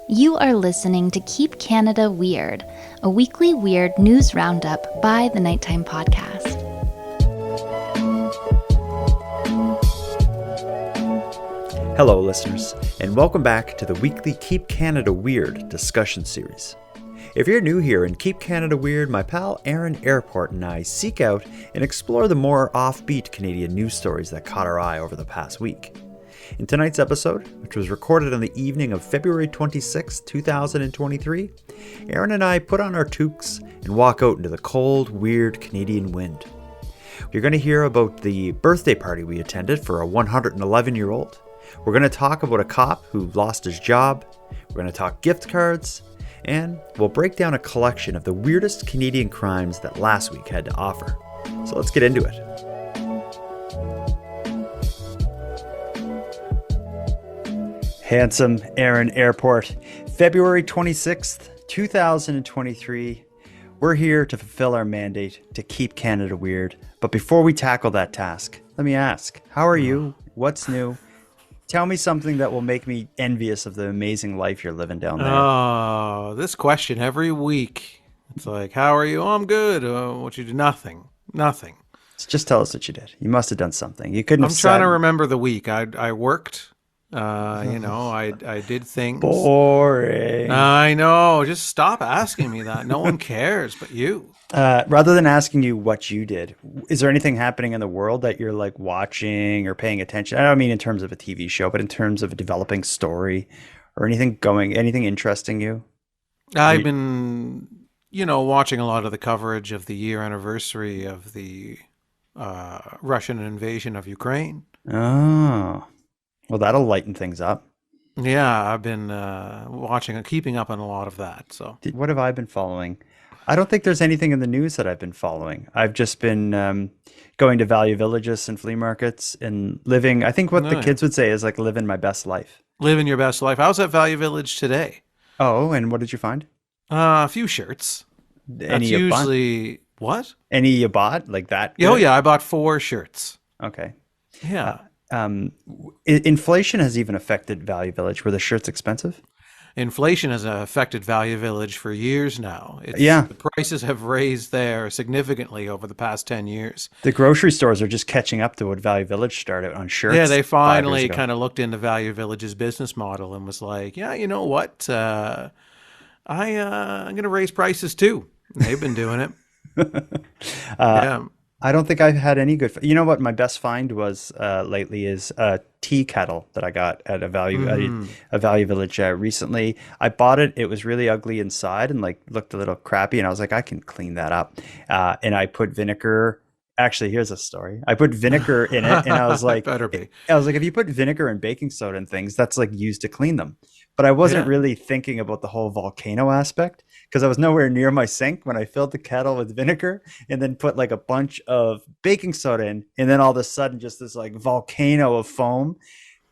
You are listening to Keep Canada Weird, a weekly weird news roundup by the Nighttime Podcast. Hello, listeners, and welcome back to the weekly Keep Canada Weird discussion series. If you're new here in Keep Canada Weird, my pal Aaron Airport and I seek out and explore the more offbeat Canadian news stories that caught our eye over the past week. In tonight's episode, which was recorded on the evening of February 26, 2023, Aaron and I put on our toques and walk out into the cold, weird Canadian wind. You're going to hear about the birthday party we attended for a 111-year-old. We're going to talk about a cop who lost his job. We're going to talk gift cards. And we'll break down a collection of the weirdest Canadian crimes that last week had to offer. So let's get into it. Handsome Aaron Airport, February 26th, 2023. We're here to fulfill our mandate to keep Canada weird. But before we tackle that task, let me ask, how are you? What's new? Tell me something that will make me envious of the amazing life you're living down there. Oh, this question every week. It's like, how are you? Oh, I'm good. What you do? Nothing. Just tell us what you did. You must have done something. You couldn't I'm have trying sat... to remember the week. I worked. I did things. Boring. I know. Just stop asking me that. No one cares but you. Rather than asking you what you did, is there anything happening in the world that you're like watching or paying attention? I don't mean in terms of a TV show, but in terms of a developing story or anything interesting you? I've been, watching a lot of the coverage of the year anniversary of the Russian invasion of Ukraine. Oh, well, that'll lighten things up. Yeah, I've been watching and keeping up on a lot of that. So, what have I been following? I don't think there's anything in the news that I've been following. I've just been going to value villages and flea markets and living. I think what the kids would say is like living my best life. Living your best life. I was at Value Village today. Oh, and what did you find? A few shirts. Any you usually bought? What? Any you bought like that? Oh yeah, I bought 4 shirts. Okay. Yeah. Inflation has even affected Value Village. Were the shirts expensive? Inflation has affected Value Village for years now. The prices have raised there significantly over the past 10 years. The grocery stores are just catching up to what Value Village started on shirts. Yeah, they finally kind of looked into Value Village's business model and was like, yeah, you know what? I'm going to raise prices too. And they've been doing it. Yeah. I don't think I've had any good. You know what my best find was lately is a tea kettle that I got at a Value Village recently. I bought it. It was really ugly inside and like looked a little crappy. And I was like, I can clean that up. And I put vinegar. Actually, here's a story. I put vinegar in it, and I was like, better be. I was like, if you put vinegar and baking soda and things, that's like used to clean them. But I wasn't really thinking about the whole volcano aspect because I was nowhere near my sink when I filled the kettle with vinegar and then put like a bunch of baking soda in, and then all of a sudden just this like volcano of foam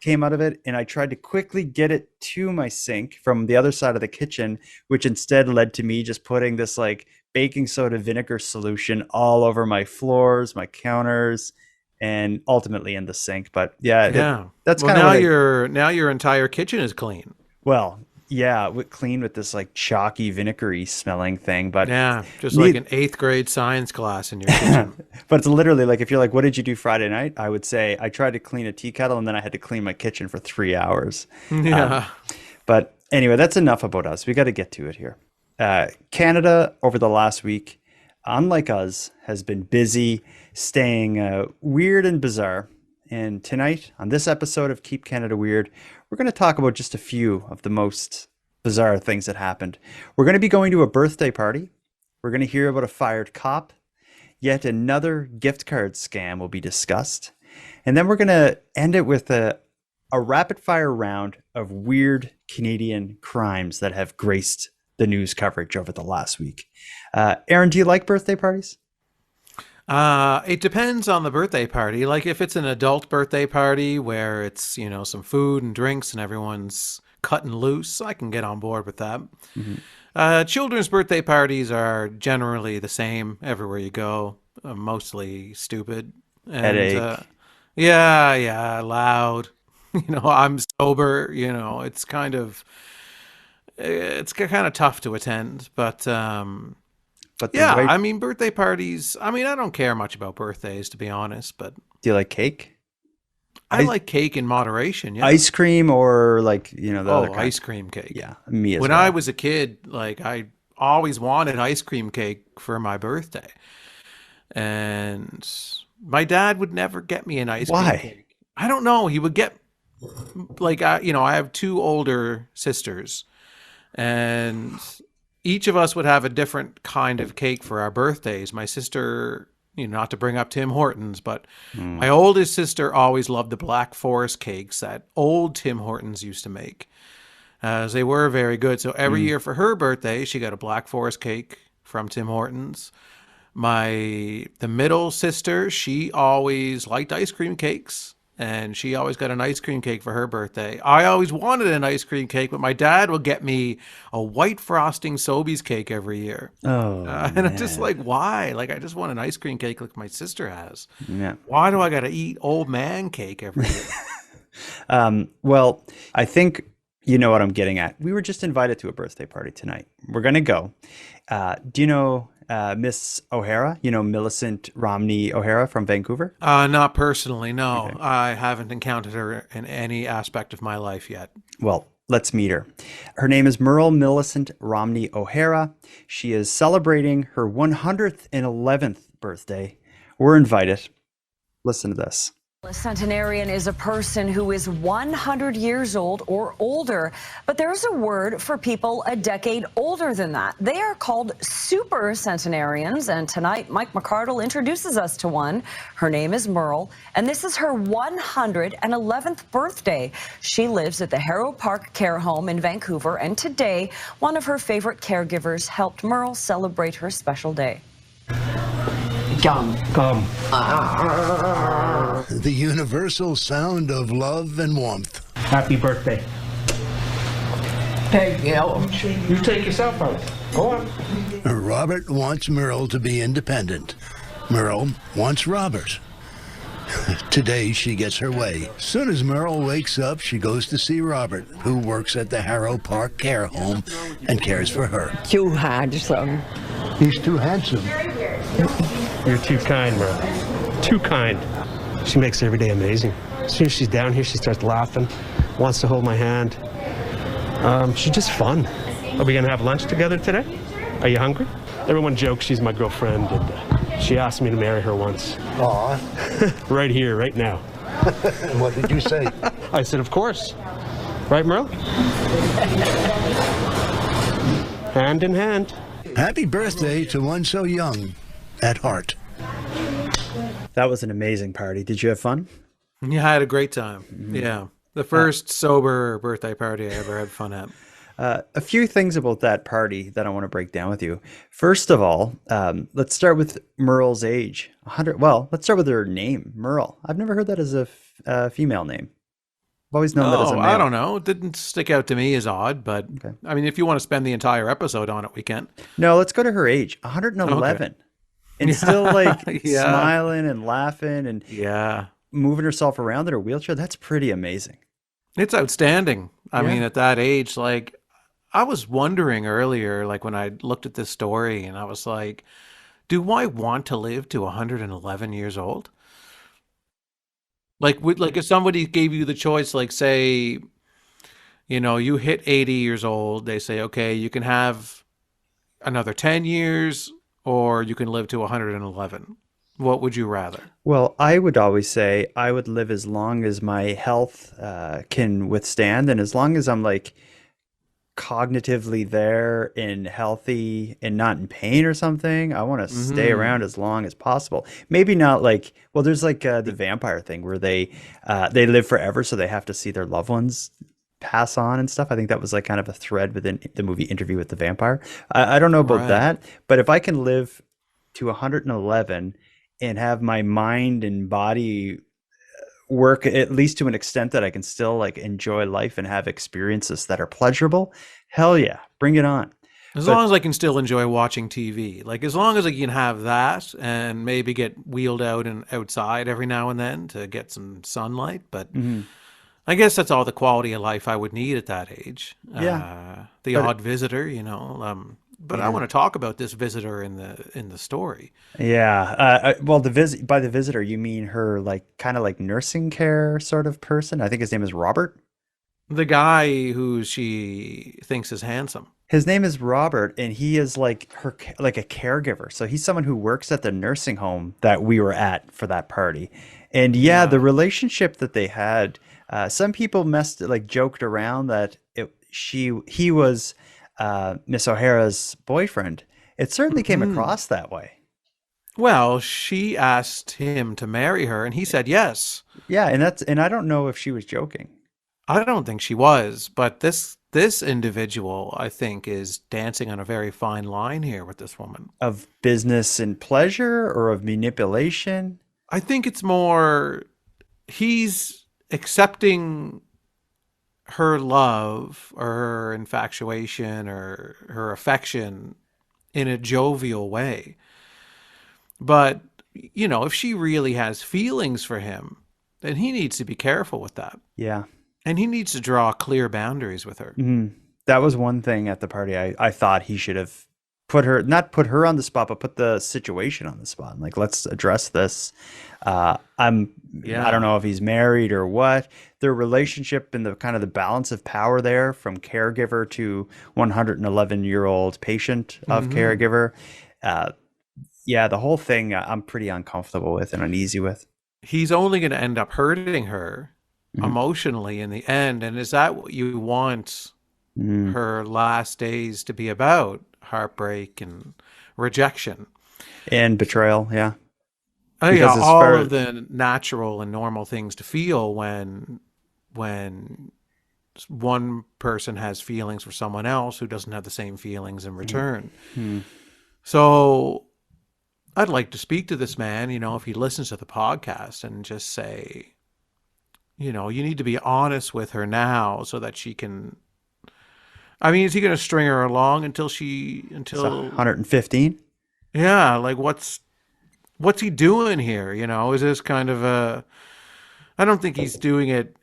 came out of it, and I tried to quickly get it to my sink from the other side of the kitchen, which instead led to me just putting this like baking soda vinegar solution all over my floors, my counters, and ultimately in the sink. But that's kind of now your entire kitchen is clean. Well, yeah, clean with this like chalky vinegary smelling thing, but yeah, just like an 8th grade science class in your kitchen. But it's literally like if you're like, what did you do Friday night? I would say I tried to clean a tea kettle and then I had to clean my kitchen for 3 hours. Yeah. But anyway, that's enough about us. We got to get to it here. Canada over the last week, unlike us, has been busy staying weird and bizarre. And tonight, on this episode of Keep Canada Weird, we're going to talk about just a few of the most bizarre things that happened. We're going to be going to a birthday party. We're going to hear about a fired cop. Yet another gift card scam will be discussed. And then we're going to end it with a rapid fire round of weird Canadian crimes that have graced the news coverage over the last week. Aaron, do you like birthday parties? It depends on the birthday party. Like if it's an adult birthday party where it's, some food and drinks and everyone's cutting loose, I can get on board with that. Mm-hmm. Children's birthday parties are generally the same everywhere you go, mostly stupid. And, headache. Yeah, loud. I'm sober. It's kind of it's kind of tough to attend. But But the yeah, white. I mean, birthday parties. I mean, I don't care much about birthdays, to be honest, but Do you like cake? I Ice, like cake in moderation. Yeah. ice cream or like the other Oh, kind? ice cream cake. Yeah, me as When I well. was a kid, like I always wanted ice cream cake for my birthday. And my dad would never get me an ice cream Why? cake. I don't know. He would get like I have two older sisters, and each of us would have a different kind of cake for our birthdays. My sister, not to bring up Tim Hortons, but Mm. my oldest sister always loved the Black Forest cakes that old Tim Hortons used to make, as they were very good. So every Mm. year for her birthday, she got a Black Forest cake from Tim Hortons. The middle sister, she always liked ice cream cakes, and she always got an ice cream cake for her birthday. I always wanted an ice cream cake, but my dad would get me a white frosting Sobeys cake every year. Oh And I'm just man. like, why? Like, I just want an ice cream cake like my sister has. Yeah. Why do I got to eat old man cake every year? Well, I think you know what I'm getting at. We were just invited to a birthday party tonight. We're gonna go. Do you know Miss O'Hara? You know Millicent Romney O'Hara from Vancouver? Not personally, no. Okay. I haven't encountered her in any aspect of my life yet. Well, let's meet her. Her name is Merle Millicent Romney O'Hara. She is celebrating her 111th birthday. We're invited. Listen to this. A centenarian is a person who is 100 years old or older, but there's a word for people a decade older than that. They are called super centenarians, and tonight Mike McCardle introduces us to one. Her name is Merle, and this is her 111th birthday. She lives at the Harrow Park Care Home in Vancouver, and today one of her favorite caregivers helped Merle celebrate her special day. Gum. The universal sound of love and warmth. Happy birthday. Thank you. You take yourself out. Go on. Robert wants Merle to be independent. Merle wants Robert. Today she gets her way. Soon as Merle wakes up, she goes to see Robert, who works at the Harrow Park Care Home and cares for her. Too handsome. He's too handsome. You're too kind, Merle. Too kind. She makes every day amazing. As soon as she's down here, she starts laughing, wants to hold my hand. She's just fun. Are we going to have lunch together today? Are you hungry? Everyone jokes she's my girlfriend, and she asked me to marry her once. Aw. Right here, right now. And what did you say? I said, of course. Right, Merle? Hand in hand. Happy birthday to one so young at heart. That was an amazing party. Did you have fun? Yeah, I had a great time. Yeah. The first sober birthday party I ever had fun at. A few things about that party that I want to break down with you. First of all, let's start with Merle's age. 100. Well, let's start with her name, Merle. I've never heard that as a female name. I've always known that as a Oh, male. I don't know. It didn't stick out to me as odd, but Okay. I mean, if you want to spend the entire episode on it, we can. No, let's go to her age. 111. And still like Yeah. smiling and laughing and Yeah. moving herself around in her wheelchair. That's pretty amazing. It's outstanding. I Yeah. mean, at that age, like, I was wondering earlier, like when I looked at this story, and I was like, do I want to live to 111 years old? Like if somebody gave you the choice, like say, you hit 80 years old, they say, okay, you can have another 10 years or you can live to 111. What would you rather? Well, I would always say I would live as long as my health can withstand, and as long as I'm like cognitively there and healthy and not in pain or something, I want to stay around as long as possible. Maybe not like, well, there's like the vampire thing where they live forever, so they have to see their loved ones pass on and stuff. I think that was like kind of a thread within the movie Interview with the Vampire. I don't know about Right. that, but if I can live to 111 and have my mind and body work at least to an extent that I can still like enjoy life and have experiences that are pleasurable, hell yeah, bring it on. As But- long as I can still enjoy watching TV, like as long as I can have that and maybe get wheeled out and outside every now and then to get some sunlight. But I guess that's all the quality of life I would need at that age. Yeah, The but odd visitor, you know. But I yeah, want to talk about this visitor in the story. yeah. Well, by the visitor, you mean her like kind of like nursing care sort of person? I think his name is Robert. The guy who she thinks is handsome. His name is Robert, and he is like like a caregiver. So he's someone who works at the nursing home that we were at for that party. And yeah, the Yeah. relationship that they had, some people joked around that he was Miss O'Hara's boyfriend. It certainly came Hmm. across that way. Well, she asked him to marry her, and he said yes. Yeah, and I don't know if she was joking. I don't think she was, but this individual, I think, is dancing on a very fine line here with this woman. Of business and pleasure or of manipulation. I think it's more he's accepting her love or her infatuation or her affection in a jovial way. But, you know, if she really has feelings for him, then he needs to be careful with that. Yeah. And he needs to draw clear boundaries with her. Mhm. That was one thing at the party. I thought he should have not put her on the spot, but put the situation on the spot. Like, let's address this. I don't Yeah. know if he's married or what. Their relationship and the kind of the balance of power there from caregiver to 111-year-old patient of Hmm. caregiver. Uh, yeah, the whole thing I'm pretty uncomfortable with and uneasy with. He's only going to end up hurting her Mhm. emotionally in the end. And is that what you want Mhm. her last days to be about? Heartbreak and rejection. And betrayal, yeah. Oh yeah, Because as all far of the natural and normal things to feel when one person has feelings for someone else who doesn't have the same feelings in Mhm. return. Mhm. So I'd like to speak to this man, you know, if he listens to the podcast and just say, you know, you need to be honest with her now so that she can. I mean, is he going to string her along It's until, 115. yeah, like what's he doing here? You know, is this kind of a, I don't think he's doing it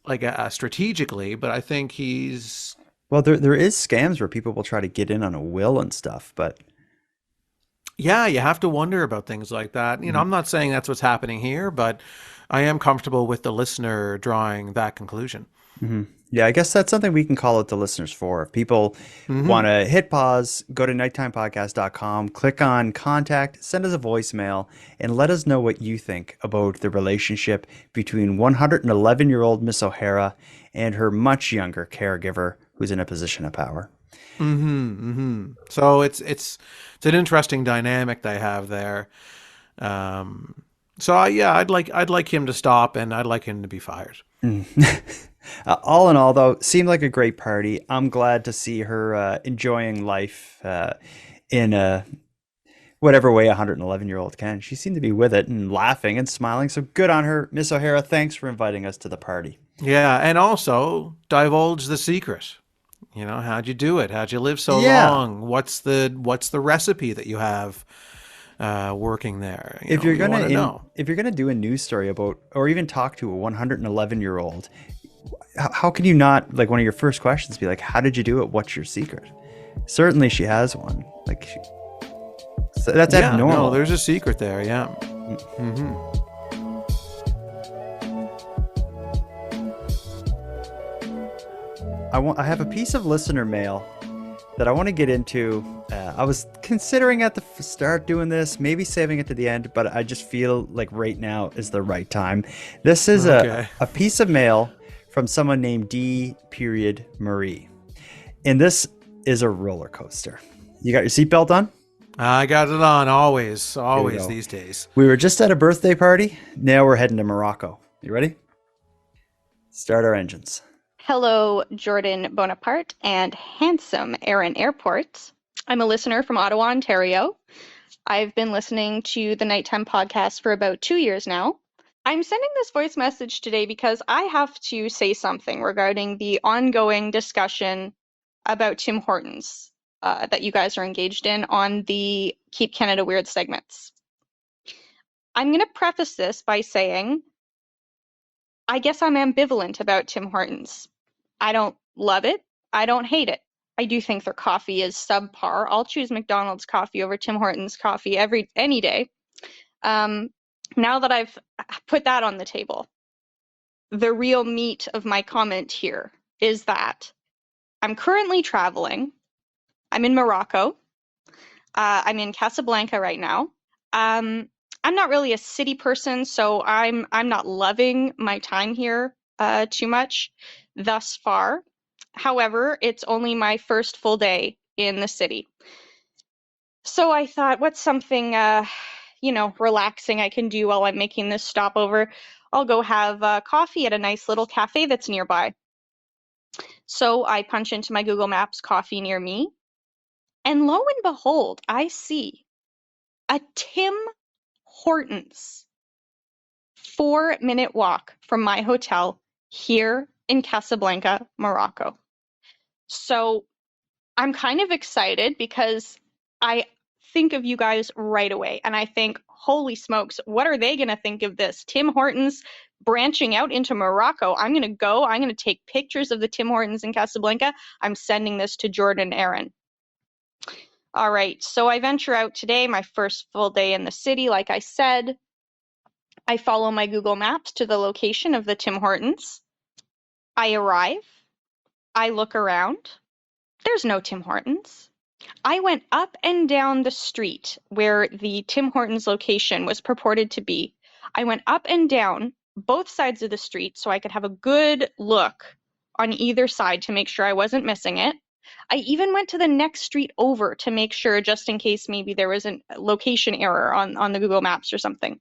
like strategically, but I think he's, Well, there is scams where people will try to get in on a will and stuff, but yeah, you have to wonder about things like that. You know, mhm, I'm not saying that's what's happening here, but I am comfortable with the listener drawing that conclusion. mhm. Yeah, I guess that's something we can call it the listeners for. If people want Hmm. to hit pause, go to nighttimepodcast.com, click on contact, send us a voicemail, and let us know what you think about the relationship between 111-year-old Miss O'Hara and her much younger caregiver who's in a position of power. So it's an interesting dynamic they have there. Um, yeah, I'd like him to stop, and I'd like him to be fired. Mm. All in all, though, seemed like a great party. I'm glad to see her enjoying life in whatever way a 111-year-old can. She seemed to be with it and laughing and smiling. So good on her, Miss O'Hara. Thanks for inviting us to the party. Yeah, and also divulge the secret. You know, how'd you do it? How'd you live so Yeah, long? What's the recipe that you have working there? You if know, you're you gonna want to in know. if you're gonna do a news story about or even talk to a 111-year-old, how can you not like one of your first questions be like, "How did you do it? What's your secret?" Certainly, she has one. So that's Yeah, no, abnormal. there's a secret there. Yeah. Hmm. I have a piece of listener mail that I want to get into. I was considering at the start doing this, maybe saving it to the end, but I just feel like right now is the right time. This is Okay. a piece of mail from someone named D. Period Marie, and this is a roller coaster. You got your seatbelt on? I got it on Here we always go. these days. We were just at a birthday party. Now we're heading to Morocco. You ready? Start our engines. Hello, Jordan Bonaparte and handsome Aaron Airport. I'm a listener from Ottawa, Ontario. I've been listening to the Nighttime podcast for about 2 years now. I'm sending this voice message today because I have to say something regarding the ongoing discussion about Tim Hortons that you guys are engaged in on the Keep Canada Weird segments. I'm going to preface this by saying I guess I'm ambivalent about Tim Hortons. I don't love it. I don't hate it. I do think their coffee is subpar. I'll choose McDonald's coffee over Tim Hortons coffee any day. Now that I've put that on the table, the real meat of my comment here is that I'm currently traveling. I'm in Morocco. I'm in Casablanca right now. I'm not really a city person, so I'm not loving my time here too much thus far. However, it's only my first full day in the city. So I thought, what's something relaxing I can do while I'm making this stopover? I'll go have coffee at a nice little cafe that's nearby. So I punch into my Google Maps coffee near me, and lo and behold, I see a Tim Hortons 4-minute walk from my hotel here in Casablanca, Morocco. So I'm kind of excited because I think of you guys right away and I think, holy smokes, what are they going to think of this? Tim Hortons branching out into Morocco. I'm going to take pictures of the Tim Hortons in Casablanca. I'm sending this to Jordan and Aaron. All right, so I venture out today, my first full day in the city, like I said. I follow my Google Maps to the location of the Tim Hortons. I arrive. I look around. There's no Tim Hortons. I went up and down the street where the Tim Hortons location was purported to be. I went up and down both sides of the street so I could have a good look on either side to make sure I wasn't missing it. I even went to the next street over to make sure, just in case maybe there was a location error on the Google Maps or something.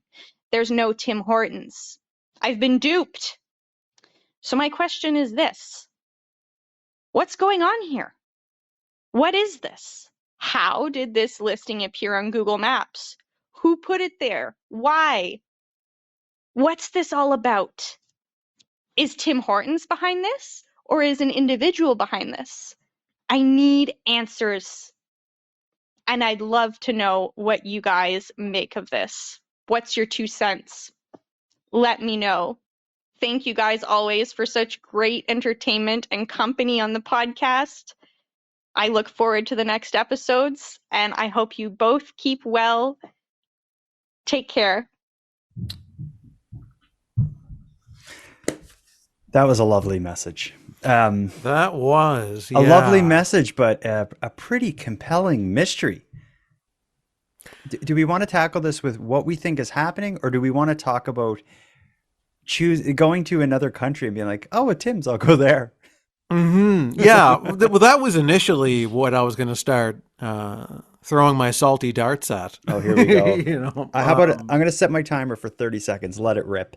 There's no Tim Hortons. I've been duped. So my question is this. What's going on here? What is this? How did this listing appear on Google Maps? Who put it there? Why? What's this all about? Is Tim Hortons behind this? Or is an individual behind this? I need answers. And I'd love to know what you guys make of this. What's your 2 cents? Let me know. Thank you guys always for such great entertainment and company on the podcast. I look forward to the next episodes, and I hope you both keep well. Take care. That was a lovely message. That was a lovely message, but a pretty compelling mystery. Do we want to tackle this with what we think is happening, or do we want to talk about going to another country and being like, oh, a Tim's, I'll go there? Mm-hmm. Yeah. Well, that was initially what I was going to start throwing my salty darts at. Oh, here we go. How about I'm going to set my timer for 30 seconds. Let it rip.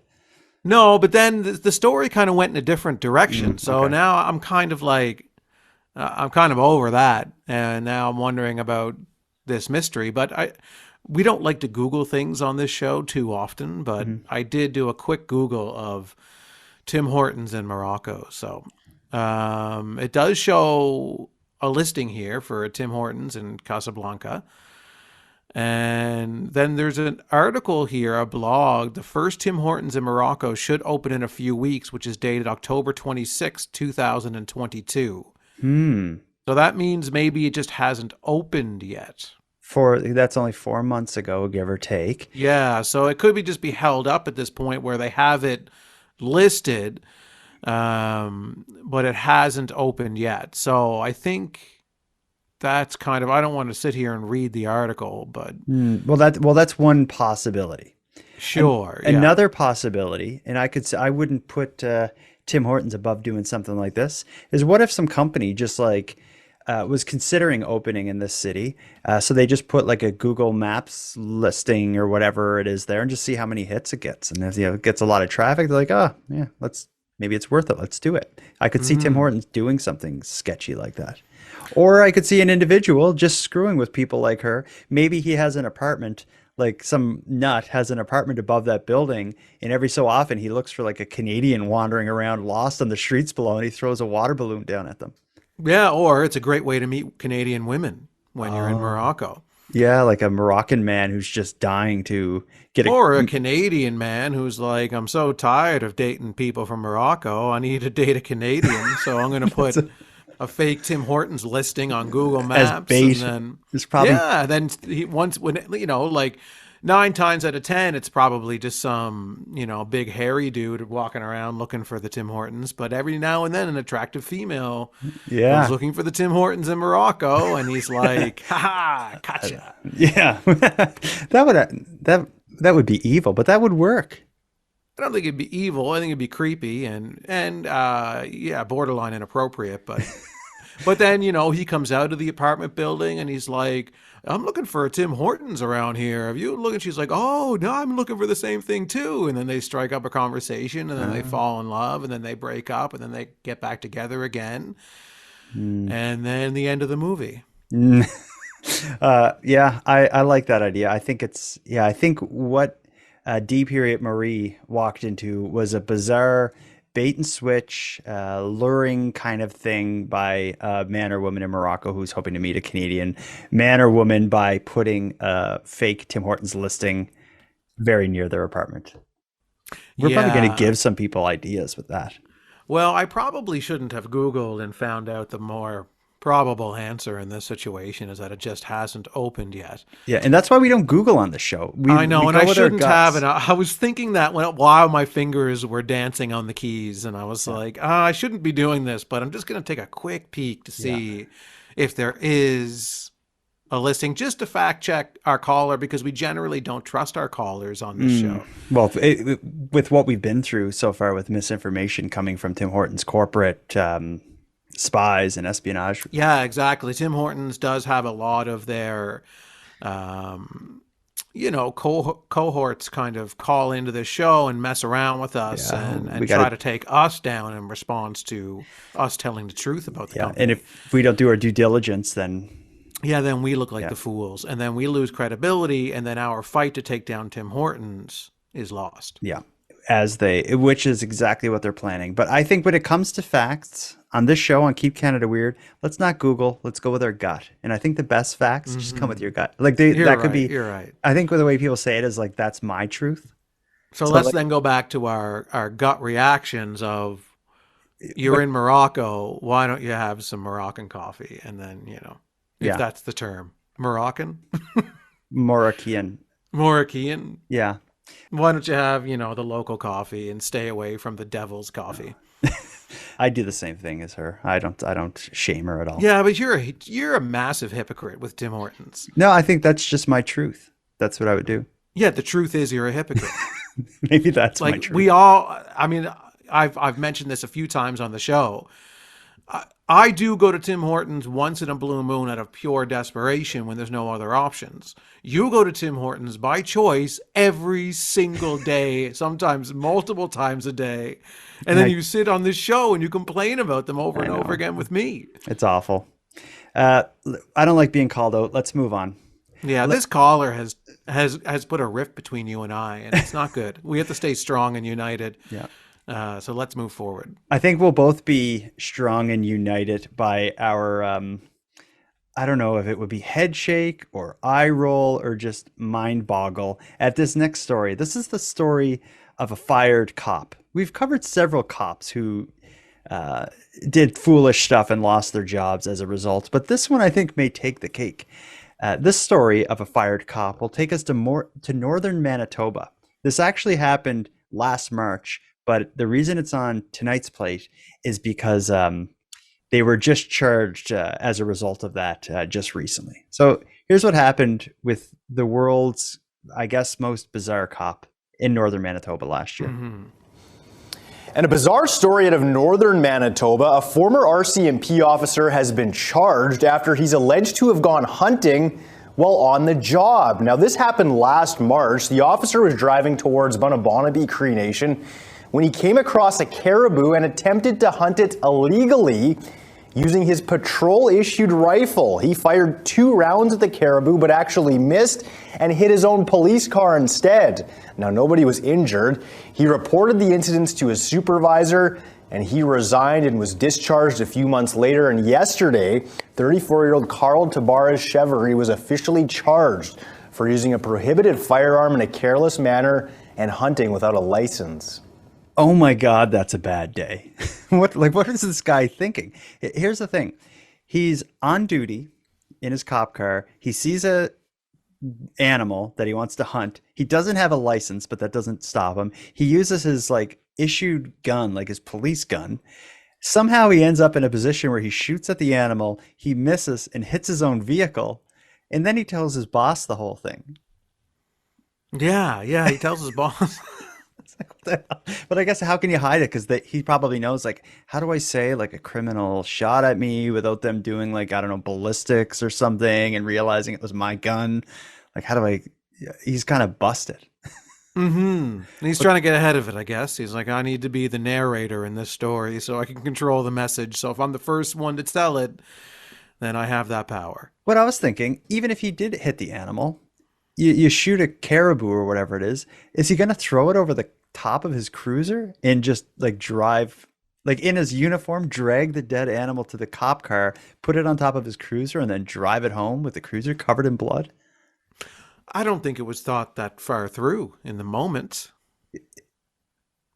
No, but then the story kind of went in a different direction. So now I'm kind of like, I'm kind of over that. And now I'm wondering about this mystery. But we don't like to Google things on this show too often. But I did do a quick Google of Tim Hortons in Morocco. So it does show a listing here for a Tim Hortons in Casablanca. And then there's an article here, a blog. The first Tim Hortons in Morocco should open in a few weeks, which is dated October 26, 2022. So that means maybe it just hasn't opened yet. That's only 4 months ago, give or take. Yeah, so it could just be held up at this point where they have it listed, but it hasn't opened yet. So I think that's kind of, I don't want to sit here and read the article, but that's one possibility. Sure. Another possibility, and I wouldn't put Tim Hortons above doing something like this, is what if some company just was considering opening in this city, so they just put like a Google Maps listing or whatever it is there and just see how many hits it gets, and if it gets a lot of traffic, they're like, oh yeah, maybe it's worth it, let's do it. I could see Tim Hortons doing something sketchy like that. Or I could see an individual just screwing with people like her. Maybe he has an apartment, like some nut has an apartment above that building, and every so often he looks for like a Canadian wandering around lost on the streets below, and he throws a water balloon down at them. Yeah, or it's a great way to meet Canadian women when you're in Morocco. Yeah, like a Moroccan man who's just dying to get Or a Canadian man who's like, I'm so tired of dating people from Morocco. I need to date a Canadian, so I'm going to put a fake Tim Hortons listing on Google as Maps, and bait. then It's probably then he once when like 9 times out of 10, it's probably just some big hairy dude walking around looking for the Tim Hortons. But every now and then, an attractive female yeah. goes looking for the Tim Hortons in Morocco, and he's like, "Ha ha, gotcha." Yeah. that would be evil, but that would work. I don't think it'd be evil. I think it'd be creepy and yeah, borderline inappropriate. But then he comes out of the apartment building and he's like, "I'm looking for a Tim Hortons around here. Have you looking?" She's like, "Oh no, I'm looking for the same thing too." And then they strike up a conversation, and then they fall in love, and then they break up, and then they get back together again, and then the end of the movie. Yeah, I like that idea. I think what D. Marie walked into was a bizarre bait and switch, luring kind of thing by a man or woman in Morocco who's hoping to meet a Canadian man or woman by putting a fake Tim Hortons listing very near their apartment. We're probably going to give some people ideas with that. Well, I probably shouldn't have Googled and found out the more probable answer in this situation is that it just hasn't opened yet. Yeah, and that's why we don't Google on the show. I know, and I shouldn't have. And guts. I was thinking that while my fingers were dancing on the keys, and I was like, I shouldn't be doing this, but I'm just going to take a quick peek to see if there is a listing, just to fact check our caller, because we generally don't trust our callers on this show. Well, with what we've been through so far with misinformation coming from Tim Hortons corporate spies and espionage. Yeah, exactly. Tim Hortons does have a lot of their, cohorts kind of call into this show and mess around with us and try to take us down in response to us telling the truth about the company. And if we don't do our due diligence, then we look like the fools, and then we lose credibility, and then our fight to take down Tim Hortons is lost. Yeah, which is exactly what they're planning. But I think when it comes to facts on this show on Keep Canada Weird, let's not Google. Let's go with our gut. And I think the best facts just come with your gut. Like could be. You're right. I think the way people say it is like, that's my truth. So let's then go back to our gut reactions of, you're in Morocco. Why don't you have some Moroccan coffee? And then if that's the term, Moroccan, Moroccan. Yeah. Why don't you have, the local coffee and stay away from the devil's coffee? I do the same thing as her. I don't shame her at all. Yeah, but you're a massive hypocrite with Tim Hortons. No, I think that's just my truth. That's what I would do. Yeah, the truth is you're a hypocrite. Maybe that's like my truth. We all. I mean, I've mentioned this a few times on the show. I do go to Tim Hortons once in a blue moon out of pure desperation when there's no other options. You go to Tim Hortons by choice every single day, sometimes multiple times a day. And then you sit on this show and you complain about them over and over again with me. It's awful. I don't like being called out. Let's move on. Yeah, this caller has put a rift between you and I, and it's not good. We have to stay strong and united. Yeah. So let's move forward. I think we'll both be strong and united by our, I don't know if it would be head shake or eye roll or just mind boggle at this next story. This is the story of a fired cop. We've covered several cops who did foolish stuff and lost their jobs as a result, but this one I think may take the cake. This story of a fired cop will take us to northern Manitoba. This actually happened last March. But the reason it's on tonight's plate is because they were just charged as a result of that just recently. So here's what happened with the world's, I guess, most bizarre cop in northern Manitoba last year. Mm-hmm. And a bizarre story out of northern Manitoba. A former RCMP officer has been charged after he's alleged to have gone hunting while on the job. Now, this happened last March. The officer was driving towards Bunnabonaby Cree Nation when he came across a caribou and attempted to hunt it illegally using his patrol-issued rifle. He fired 2 rounds at the caribou, but actually missed and hit his own police car instead. Now, nobody was injured. He reported the incidents to his supervisor, and he resigned and was discharged a few months later. And yesterday, 34-year-old Carl Tabares Chevry was officially charged for using a prohibited firearm in a careless manner and hunting without a license. Oh my God, that's a bad day. What is this guy thinking? Here's the thing. He's on duty in his cop car. He sees a animal that he wants to hunt. He doesn't have a license, but that doesn't stop him. He uses his like issued gun, like his police gun. Somehow he ends up in a position where he shoots at the animal, he misses and hits his own vehicle, and then he tells his boss the whole thing. Yeah, he tells his boss. It's like, what the hell? But I guess how can you hide it? Because he probably knows, like, how do I say like a criminal shot at me without them doing like, I don't know, ballistics or something and realizing it was my gun? Like, how do I? He's kind of busted. And he's trying to get ahead of it, I guess. He's like, I need to be the narrator in this story so I can control the message. So if I'm the first one to tell it, then I have that power. What I was thinking, even if he did hit the animal, you shoot a caribou or whatever it is he going to throw it over the top of his cruiser and just like drive, like in his uniform, drag the dead animal to the cop car, put it on top of his cruiser, and then drive it home with the cruiser covered in blood? I don't think it was thought that far through in the moment.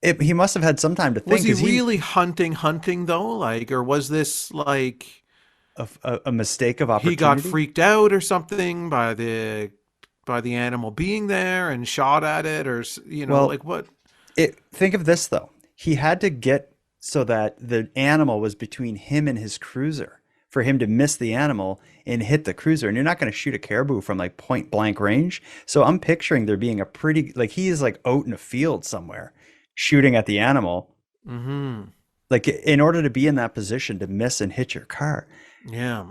He must have had some time to think. Was he really hunting though? Like, or was this like a mistake of opportunity? He got freaked out or something by the animal being there and shot at it, or like what? Think of this though. He had to get so that the animal was between him and his cruiser for him to miss the animal and hit the cruiser. And you're not going to shoot a caribou from like point blank range. So I'm picturing there being a pretty, like he is like out in a field somewhere shooting at the animal. Like in order to be in that position to miss and hit your car. Yeah.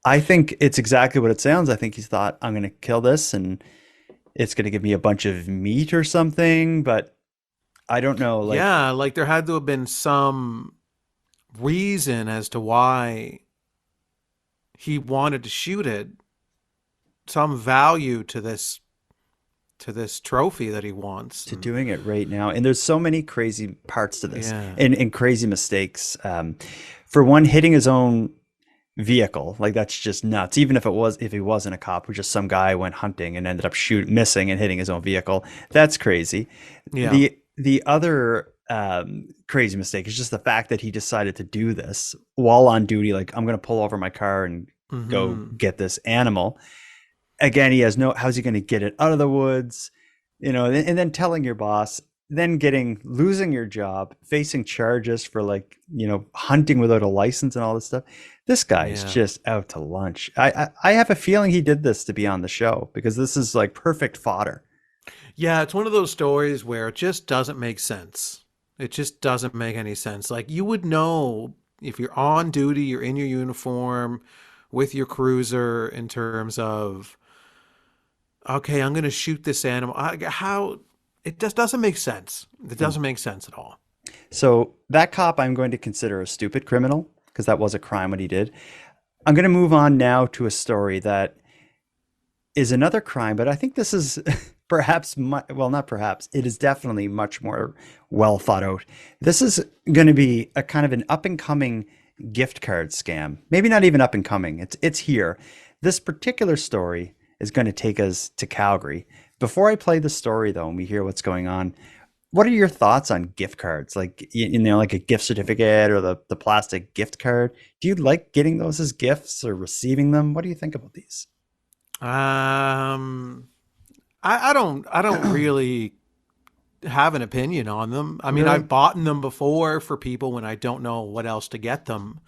I think it's exactly what it sounds. I think he's thought, I'm going to kill this and it's going to give me a bunch of meat or something, but I don't know. Like, yeah, like there had to have been some reason as to why he wanted to shoot it, some value to this trophy that he wants. To doing it right now. And there's so many crazy parts to this and crazy mistakes. For one, hitting his own vehicle, like that's just nuts. Even if he wasn't a cop, or just some guy went hunting and ended up missing and hitting his own vehicle, that's crazy. Yeah. The other crazy mistake is just the fact that he decided to do this while on duty. Like, I'm going to pull over my car and go get this animal. Again, how's he going to get it out of the woods? And then telling your boss, then losing your job, facing charges for like, hunting without a license and all this stuff. This guy is just out to lunch. I have a feeling he did this to be on the show because this is like perfect fodder. Yeah, it's one of those stories where it just doesn't make sense. It just doesn't make any sense. Like, you would know if you're on duty, you're in your uniform with your cruiser in terms of, okay, I'm going to shoot this animal. How it just doesn't make sense. It doesn't make sense at all. So that cop I'm going to consider a stupid criminal because that was a crime what he did. I'm going to move on now to a story that is another crime, but I think this is it is definitely much more well thought out. This is going to be a kind of an up and coming gift card scam. Maybe not even up and coming. It's here. This particular story is going to take us to Calgary. Before I play the story though, and we hear what's going on, what are your thoughts on gift cards? Like, like a gift certificate or the plastic gift card. Do you like getting those as gifts or receiving them? What do you think about these? I don't really have an opinion on them. I mean, Really? I've bought them before for people when I don't know what else to get them.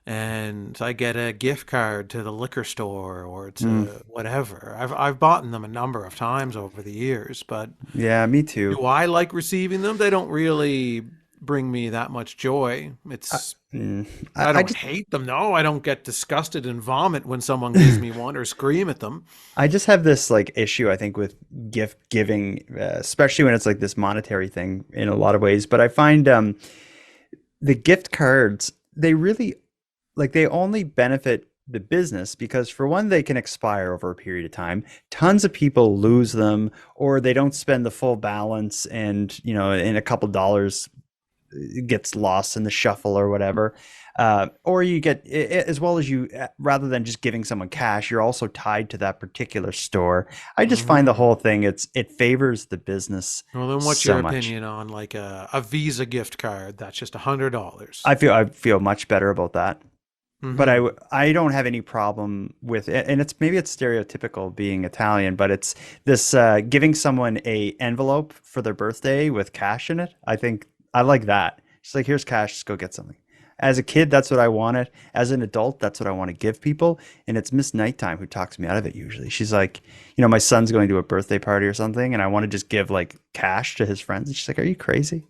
And I get a gift card to the liquor store or to whatever. I've bought them a number of times over the years, but Yeah, me too. do I like receiving them? They don't really bring me that much joy. I don't hate them. No, I don't get disgusted and vomit when someone gives me one or scream at them. I just have this like issue, I think, with gift giving, especially when it's like this monetary thing in a lot of ways. But I find the gift cards, they really they only benefit the business because, for one, they can expire over a period of time. Tons of people lose them, or they don't spend the full balance, and in a couple dollars gets lost in the shuffle or whatever. Or you get, as well as you, rather than just giving someone cash, you're also tied to that particular store. I just find the whole thing, it favors the business. Well, then what's so your much. opinion on like a Visa gift card that's just $100? I feel much better about that. But I don't have any problem with it, and maybe it's stereotypical being Italian, but it's this giving someone a envelope for their birthday with cash in it. I think I like that. It's like, here's cash, just go get something. As a kid, that's what I wanted. As an adult, that's what I want to give people. And it's Miss Nighttime who talks me out of it usually. She's like, my son's going to a birthday party or something, and I want to just give like cash to his friends. And she's like, are you crazy?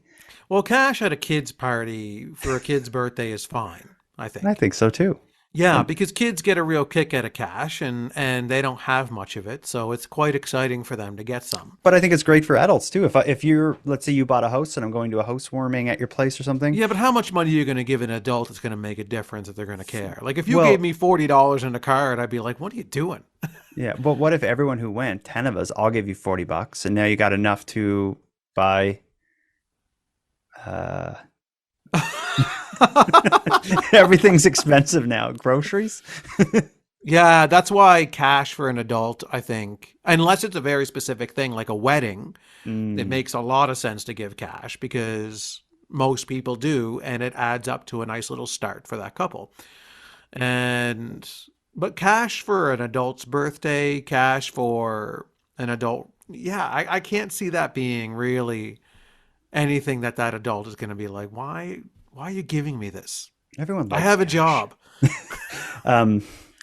Well, cash at a kid's party for a kid's birthday is fine, I think. I think so too. Yeah, because kids get a real kick out of cash and they don't have much of it. So it's quite exciting for them to get some. But I think it's great for adults too. If you're, let's say you bought a house and I'm going to a housewarming at your place or something. Yeah, but how much money are you going to give an adult that's going to make a difference that they're going to care? Like if you gave me $40 in a card, I'd be like, what are you doing? Yeah, but what if everyone who went, 10 of us, all gave you $40 and now you got enough to buy everything's expensive now. Groceries? Yeah, that's why cash for an adult, I think, unless it's a very specific thing like a wedding, it makes a lot of sense to give cash because most people do, and it adds up to a nice little start for that couple. But cash for an adult's birthday, cash for an adult, yeah, I can't see that being really anything that adult is going to be like, why are you giving me this? Everyone I likes have a cash. job.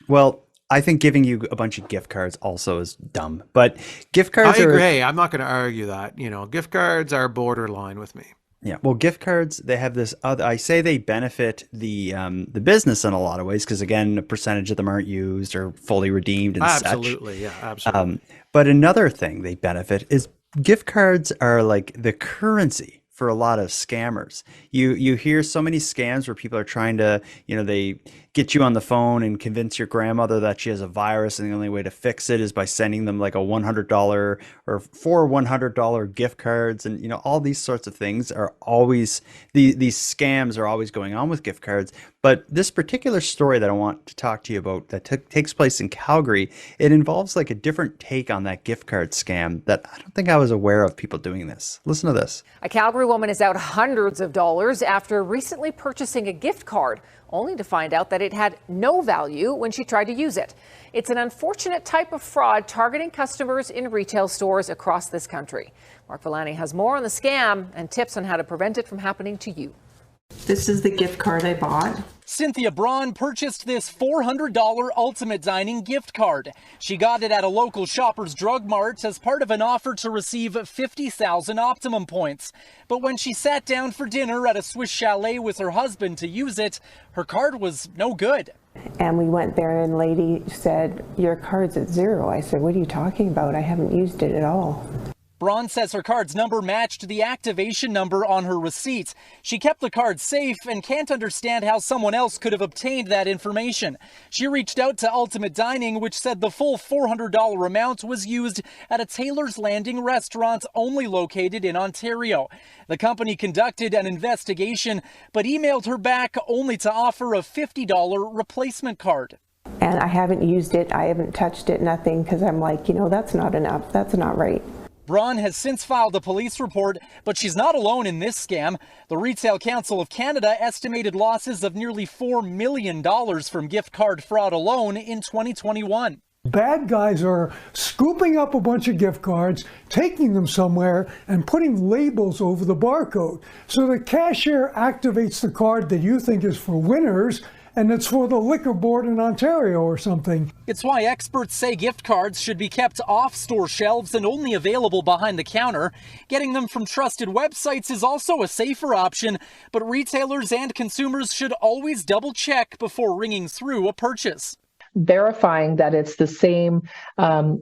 Well, I think giving you a bunch of gift cards also is dumb. But gift cards I are... agree. I'm not going to argue that. Gift cards are borderline with me. Yeah, well, gift cards, they have this other... I say they benefit the business in a lot of ways because, again, a percentage of them aren't used or fully redeemed and Absolutely, yeah, absolutely. But another thing they benefit is gift cards are like the currency for a lot of scammers. You hear so many scams where people are trying to, they get you on the phone and convince your grandmother that she has a virus and the only way to fix it is by sending them like a $100 or 4 $100 gift cards. And, all these sorts of things are always, these scams are always going on with gift cards. But this particular story that I want to talk to you about that takes place in Calgary, it involves like a different take on that gift card scam that I don't think I was aware of people doing this. Listen to this. A Calgary woman is out hundreds of dollars after recently purchasing a gift card, only to find out that it had no value when she tried to use it. It's an unfortunate type of fraud targeting customers in retail stores across this country. Mark Villani has more on the scam and tips on how to prevent it from happening to you. This is the gift card I bought. Cynthia Braun purchased this $400 Ultimate Dining gift card. She got it at a local Shoppers Drug Mart as part of an offer to receive 50,000 Optimum points. But when she sat down for dinner at a Swiss chalet with her husband to use it, her card was no good. And we went there and lady said, your card's at 0. I said, what are you talking about? I haven't used it at all. Braun says her card's number matched the activation number on her receipt. She kept the card safe and can't understand how someone else could have obtained that information. She reached out to Ultimate Dining, which said the full $400 amount was used at a Taylor's Landing restaurant only located in Ontario. The company conducted an investigation, but emailed her back only to offer a $50 replacement card. And I haven't used it. I haven't touched it, nothing, because I'm like, that's not enough. That's not right. Braun has since filed a police report, but she's not alone in this scam. The Retail Council of Canada estimated losses of nearly $4 million from gift card fraud alone in 2021. Bad guys are scooping up a bunch of gift cards, taking them somewhere, and putting labels over the barcode. So the cashier activates the card that you think is for winners, and it's for the liquor board in Ontario or something. It's why experts say gift cards should be kept off store shelves and only available behind the counter. Getting them from trusted websites is also a safer option, but retailers and consumers should always double check before ringing through a purchase. Verifying that it's the same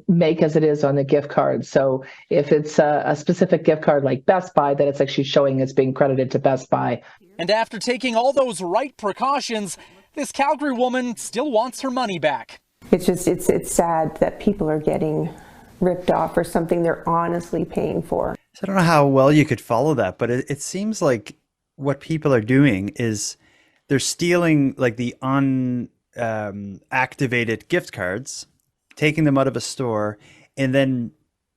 make as it is on the gift card. So if it's a specific gift card like Best Buy, that it's actually showing it's being credited to Best Buy. And after taking all those right precautions, this Calgary woman still wants her money back. It's just, it's sad that people are getting ripped off for something they're honestly paying for. So I don't know how well you could follow that, but it seems like what people are doing is they're stealing like the activated gift cards, taking them out of a store, and then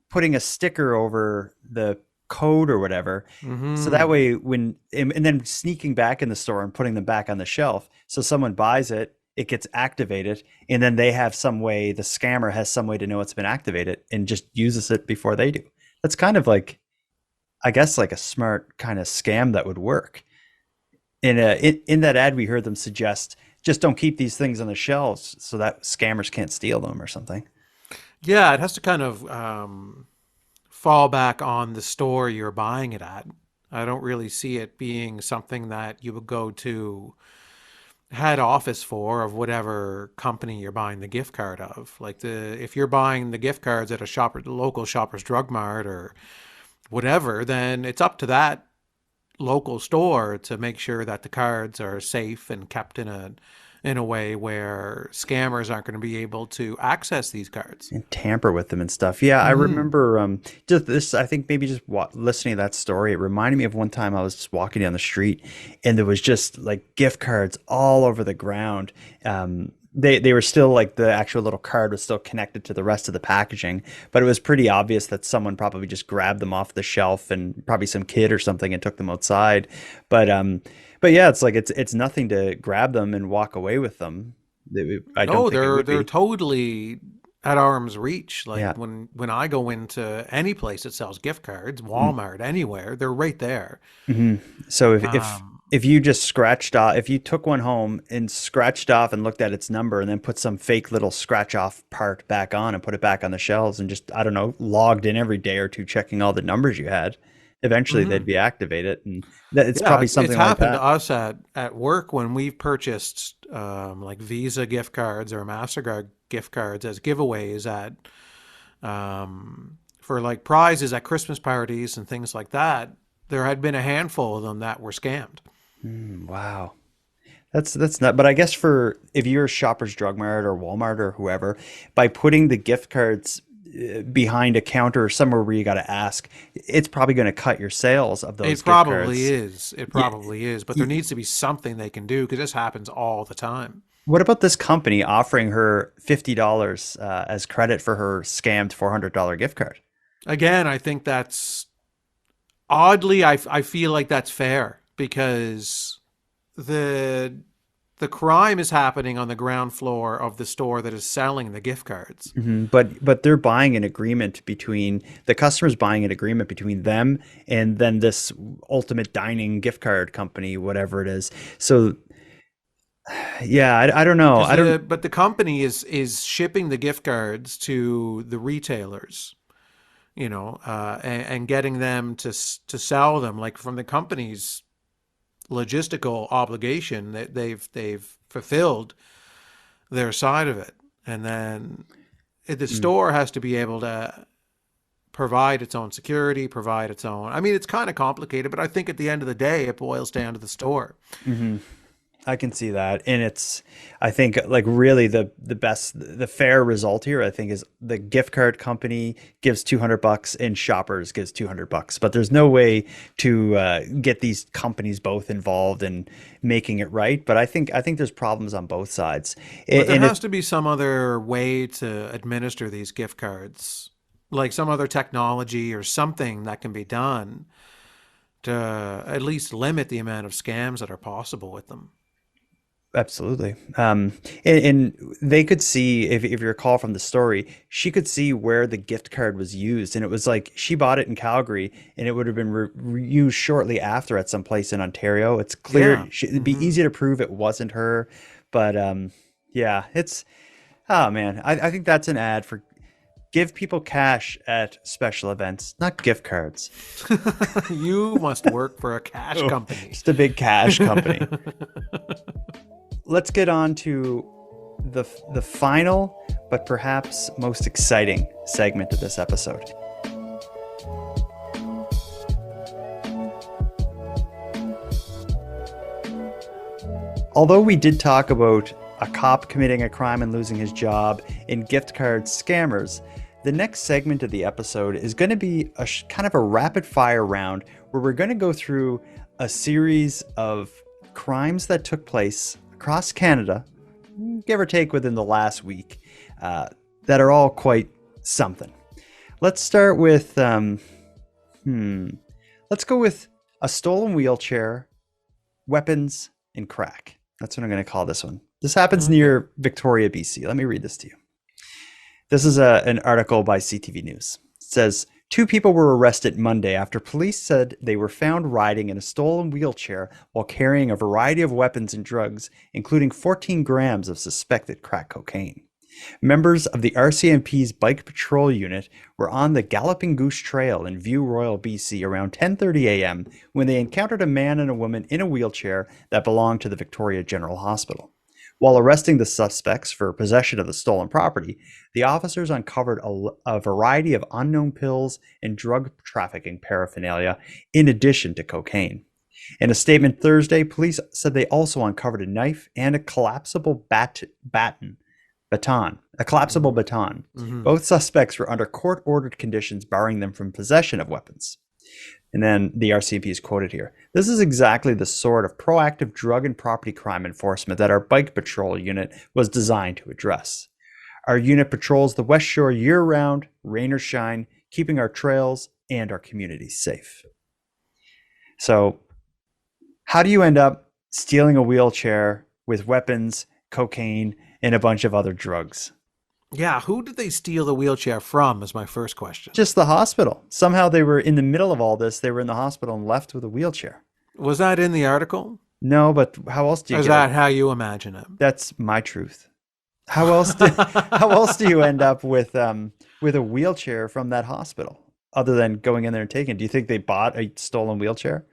putting a sticker over the code or whatever. So that way and then sneaking back in the store and putting them back on the shelf. So someone buys it, it gets activated, and then they have some way, the scammer has some way to know it's been activated and just uses it before they do. That's kind of like, I guess, like a smart kind of scam that would work. In that ad, we heard them suggest just don't keep these things on the shelves so that scammers can't steal them or something. Yeah, it has to kind of fall back on the store you're buying it at. I don't really see it being something that you would go to head office for of whatever company you're buying the gift card of. Like if you're buying the gift cards at a local Shoppers Drug Mart or whatever, then it's up to that local store to make sure that the cards are safe and kept in a way where scammers aren't going to be able to access these cards and tamper with them and stuff. Yeah, I remember just this. I think maybe just listening to that story, it reminded me of one time I was just walking down the street, and there was just like gift cards all over the ground. They were still like the actual little card was still connected to the rest of the packaging, but it was pretty obvious that someone probably just grabbed them off the shelf, and probably some kid or something, and took them outside. But yeah, it's like it's nothing to grab them and walk away with them. I don't think they're totally at arm's reach. Like Yeah. when I go into any place that sells gift cards, Walmart, anywhere, they're right there. So if you just scratched off, if you took one home and scratched off and looked at its number and then put some fake little scratch off part back on and put it back on the shelves and just, I don't know, logged in every day or two checking all the numbers you had, eventually they'd be activated. And it's probably something it's like happened that. to us at work when we've purchased like Visa gift cards or MasterCard gift cards as giveaways at for like prizes at Christmas parties and things like that. There had been a handful of them that were scammed. Wow. That's not, but I guess if you're Shoppers Drug Mart or Walmart or whoever, by putting the gift cards behind a counter or somewhere where you got to ask, it's probably going to cut your sales of those gift cards. It probably is, but there needs to be something they can do because this happens all the time. What about this company offering her $50 as credit for her scammed $400 gift card? Again, I think that's oddly, I feel like that's fair because the crime is happening on the ground floor of the store that is selling the gift cards. But they're buying an agreement between the customers, buying an agreement between them and then this ultimate dining gift card company, whatever it is. So yeah, I don't know. But the company is shipping the gift cards to the retailers, and getting them to sell them, like from the company's logistical obligation that they've fulfilled their side of it, and then the store has to be able to provide its own security, provide its own. I mean, it's kind of complicated, but I think at the end of the day, it boils down to the store. I can see that. And I think like really the fair result here, I think, is the gift card company gives $200 and Shoppers gives $200, but there's no way to get these companies both involved in making it right. But I think there's problems on both sides. But there has to be some other way to administer these gift cards, like some other technology or something that can be done to at least limit the amount of scams that are possible with them. Absolutely. And they could see, if you recall from the story, she could see where the gift card was used. And it was like she bought it in Calgary and it would have been used shortly after at some place in Ontario. It's clear. It'd be easy to prove it wasn't her. But yeah, oh man, I think that's an ad for give people cash at special events, not gift cards. You must work for a cash company. Just a big cash company. Let's get on to the final, but perhaps most exciting segment of this episode. Although we did talk about a cop committing a crime and losing his job in gift card scammers, the next segment of the episode is going to be kind of a rapid fire round where we're going to go through a series of crimes that took place across Canada, give or take within the last week, that are all quite something. Let's start with, let's go with a stolen wheelchair, weapons, and crack. That's what I'm going to call this one. This happens near Victoria, BC. Let me read this to you. This is an article by CTV News. It says, 2 people were arrested Monday after police said they were found riding in a stolen wheelchair while carrying a variety of weapons and drugs, including 14 grams of suspected crack cocaine. Members of the RCMP's Bike Patrol Unit were on the Galloping Goose Trail in View Royal, BC around 10:30 a.m. when they encountered a man and a woman in a wheelchair that belonged to the Victoria General Hospital. While arresting the suspects for possession of the stolen property, the officers uncovered a variety of unknown pills and drug trafficking paraphernalia in addition to cocaine. In a statement Thursday, police said they also uncovered a knife and a collapsible baton. Both suspects were under court-ordered conditions barring them from possession of weapons. And then the RCMP is quoted here. This is exactly the sort of proactive drug and property crime enforcement that our Bike Patrol unit was designed to address. Our unit patrols the West Shore year-round, rain or shine, keeping our trails and our communities safe. So, how do you end up stealing a wheelchair with weapons, cocaine, and a bunch of other drugs? Yeah, who did they steal the wheelchair from is my first question. Just the hospital. Somehow they were in the middle of all this. They were in the hospital and left with a wheelchair. Was that in the article? No, but how else do you Or is get that it? how you imagine it? That's my truth. How else do you end up with a wheelchair from that hospital other than going in there and taking it? Do you think they bought a stolen wheelchair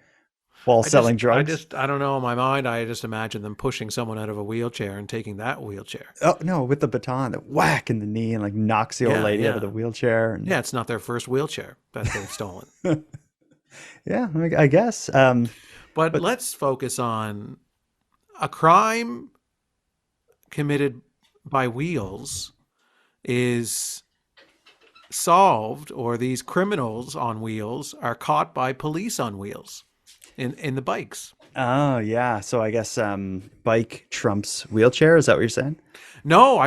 while selling drugs? I don't know. In my mind, I just imagine them pushing someone out of a wheelchair and taking that wheelchair. Oh, no, with the baton that whack in the knee and like knocks the old lady out of the wheelchair. And... Yeah, it's not their first wheelchair that they've stolen. Yeah, I guess. But let's focus on a crime committed by wheels is solved, or these criminals on wheels are caught by police on wheels in the bikes. Oh, yeah. So I guess bike trumps wheelchair. Is that what you're saying? No,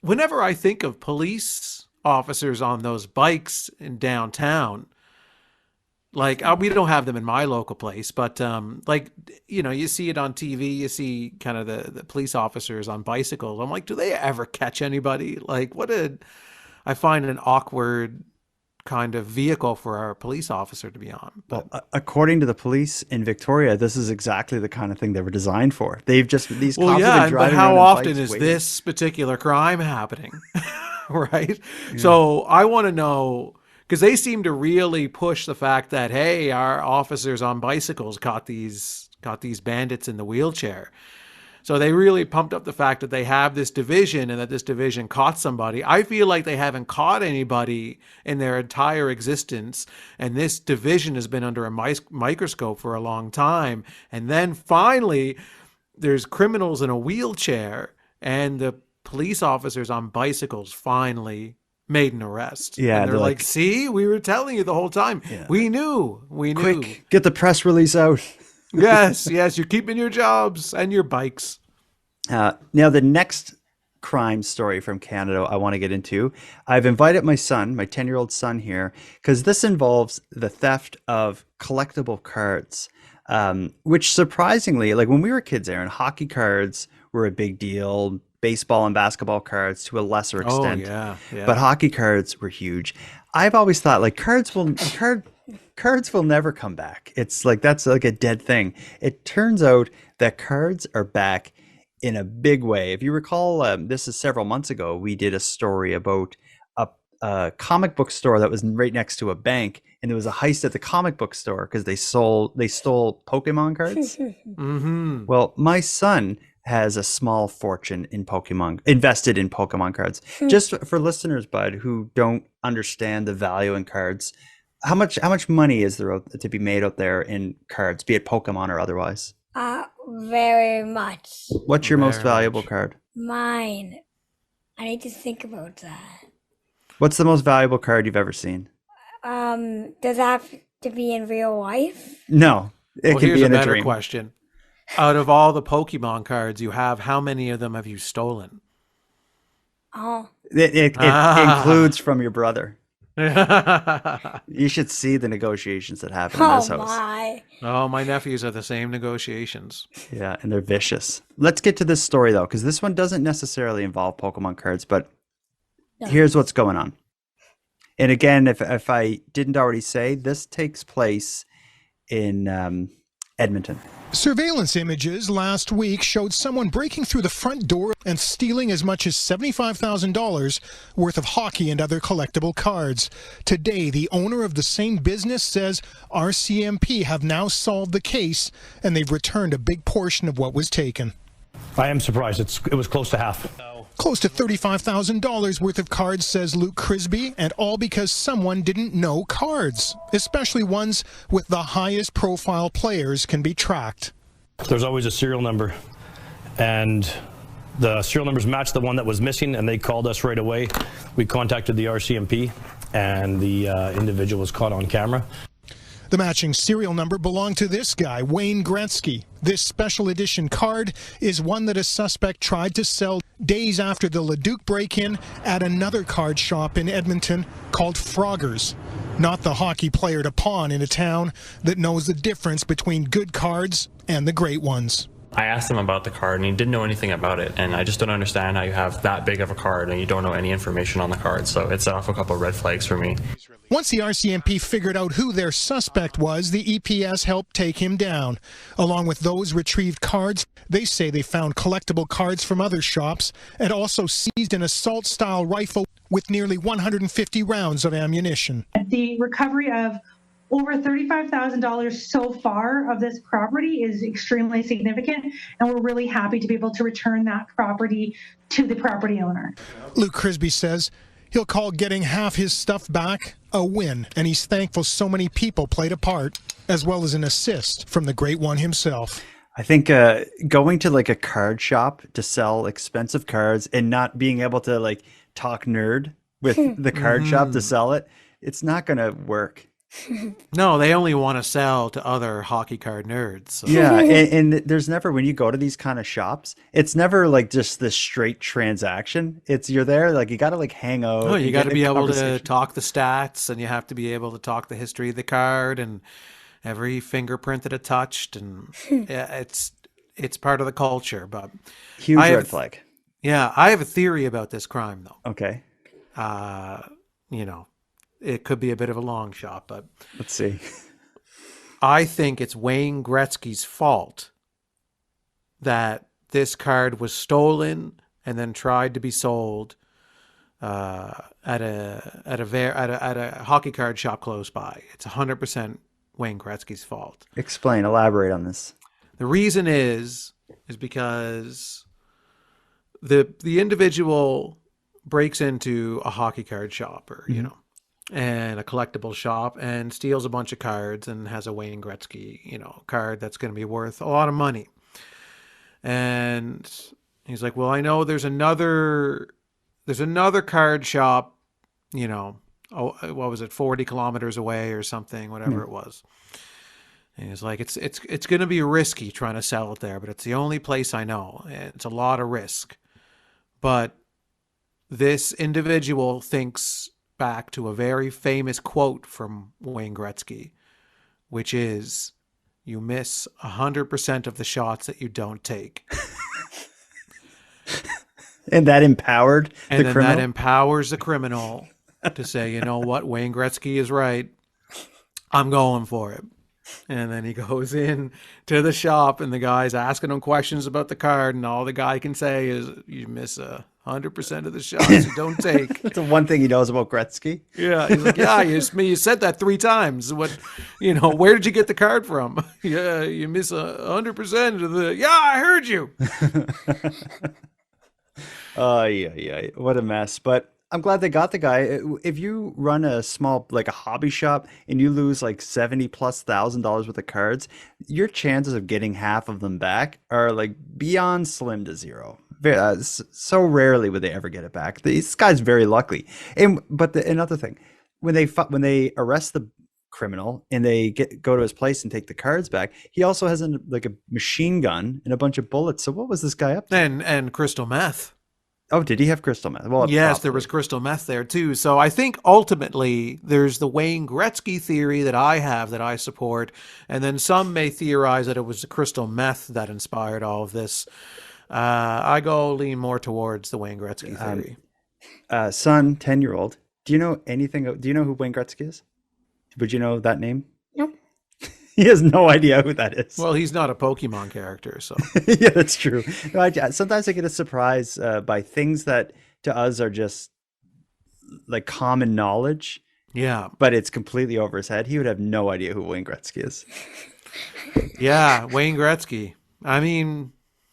whenever I think of police officers on those bikes in downtown, like we don't have them in my local place, but you see it on TV, you see kind of the police officers on bicycles. I'm like, do they ever catch anybody? Like I find an awkward kind of vehicle for our police officer to be on. But according to the police in Victoria, this is exactly the kind of thing they were designed for. These cops have been driving but how around often bikes is waiting. this particular crime happening? Right? Yeah. So I want to know, because they seem to really push the fact that, hey, our officers on bicycles caught these bandits in the wheelchair. So they really pumped up the fact that they have this division and that this division caught somebody. I feel like they haven't caught anybody in their entire existence. And this division has been under a microscope for a long time. And then finally, there's criminals in a wheelchair and the police officers on bicycles finally made an arrest. Yeah, and they're like, see, we were telling you the whole time. Yeah. We knew. Quick, get the press release out. Yes, you're keeping your jobs and your bikes. Now, the next crime story from Canada I want to get into, I've invited my son, my 10-year-old son here, because this involves the theft of collectible cards, which surprisingly, like when we were kids, Aaron, hockey cards were a big deal, baseball and basketball cards to a lesser extent. Oh, yeah. But hockey cards were huge. I've always thought like cards will never come back. It's like that's like a dead thing. It turns out that cards are back in a big way. If you recall, this is several months ago, we did a story about a comic book store that was right next to a bank, and there was a heist at the comic book store because they stole Pokemon cards. Mm-hmm. Well, my son has a small fortune in invested in Pokemon cards. Just for listeners, Bud, who don't understand the value in cards, how much money is there to be made out there in cards, be it Pokemon or otherwise? Very much. What's your most valuable card? Mine. I need to think about that. What's the most valuable card you've ever seen? Does that have to be in real life? No, It Well, can here's be a in a better dream. question. Out of all the Pokemon cards you have, how many of them have you stolen? Oh, It includes from your brother. Oh, You should see the negotiations that happen in this house. my. my nephews are the same negotiations. Yeah, and they're vicious. Let's get to this story, though, because this one doesn't necessarily involve Pokemon cards, but here's what's going on. And again, if I didn't already say, this takes place in Edmonton. Surveillance images last week showed someone breaking through the front door and stealing as much as $75,000 worth of hockey and other collectible cards. Today, the owner of the same business says RCMP have now solved the case and they've returned a big portion of what was taken. I am surprised. It was close to half. Close to $35,000 worth of cards, says Luke Crisby, and all because someone didn't know cards, especially ones with the highest profile players can be tracked. There's always a serial number, and the serial numbers matched the one that was missing, and they called us right away. We contacted the RCMP, and the individual was caught on camera. The matching serial number belonged to this guy, Wayne Gretzky. This special edition card is one that a suspect tried to sell days after the Leduc break-in at another card shop in Edmonton called Frogger's. Not the hockey player to pawn in a town that knows the difference between good cards and the great ones. I asked him about the card and he didn't know anything about it, and I just don't understand how you have that big of a card and you don't know any information on the card, so it set off a couple of red flags for me. Once the RCMP figured out who their suspect was, the EPS helped take him down. Along with those retrieved cards, they say they found collectible cards from other shops and also seized an assault-style rifle with nearly 150 rounds of ammunition. The recovery of over $35,000 so far of this property is extremely significant, and we're really happy to be able to return that property to the property owner. Luke Crisby says he'll call getting half his stuff back a win, and he's thankful so many people played a part, as well as an assist from the Great One himself. I think going to like a card shop to sell expensive cards and not being able to like talk nerd with the card shop to sell it, it's not going to work. No, they only want to sell to other hockey card nerds. So. Yeah, and there's never, when you go to these kind of shops, it's never like just this straight transaction. It's you're there, like you got to like hang out. Oh, you got to be able to talk the stats, and you have to be able to talk the history of the card and every fingerprint that it touched, and yeah, it's part of the culture. But huge red flag. Yeah, I have a theory about this crime, though. Okay. You know. It could be a bit of a long shot, but let's see. I think it's Wayne Gretzky's fault that this card was stolen and then tried to be sold at a hockey card shop close by. It's 100% Wayne Gretzky's fault. Explain, elaborate on this. The reason is because the individual breaks into a hockey card shop, or you know, and a collectible shop, and steals a bunch of cards and has a Wayne Gretzky, card that's going to be worth a lot of money. And he's like, well, I know there's another card shop, what was it, 40 kilometers away or something, whatever it was. And he's like, it's going to be risky trying to sell it there, but it's the only place I know. It's a lot of risk. But this individual thinks back to a very famous quote from Wayne Gretzky, which is, you miss 100% of the shots that you don't take. And that empowered the criminal? That empowers the criminal to say, you know what, Wayne Gretzky is right. I'm going for it. And then he goes in to the shop, and the guy's asking him questions about the card, and all the guy can say is, you miss 100% of the shots you don't take. That's the one thing he knows about Gretzky. Yeah, he's like, yeah, you said that 3 times. What, where did you get the card from? Yeah, you miss 100% of the. Yeah, I heard you. Yeah, what a mess. But I'm glad they got the guy. If you run a small, like a hobby shop, and you lose like $70,000+ worth of cards, your chances of getting half of them back are like beyond slim to zero. So rarely would they ever get it back. This guy's very lucky. But another thing, when they arrest the criminal, and they go to his place and take the cards back. He also has a machine gun and a bunch of bullets. So what was this guy up to? And crystal meth. Oh, did he have crystal meth? Well, yes, there was crystal meth there too. So I think ultimately there's the Wayne Gretzky theory that I have that I support, and then some may theorize that it was the crystal meth that inspired all of this. I lean more towards the Wayne Gretzky theory. Son, 10-year-old. Do you know anything? Do you know who Wayne Gretzky is? Would you know that name? No. He has no idea who that is. Well, he's not a Pokemon character, so. Yeah, that's true. No, sometimes I get a surprise by things that to us are just like common knowledge. Yeah. But it's completely over his head. He would have no idea who Wayne Gretzky is. Yeah, Wayne Gretzky. I mean,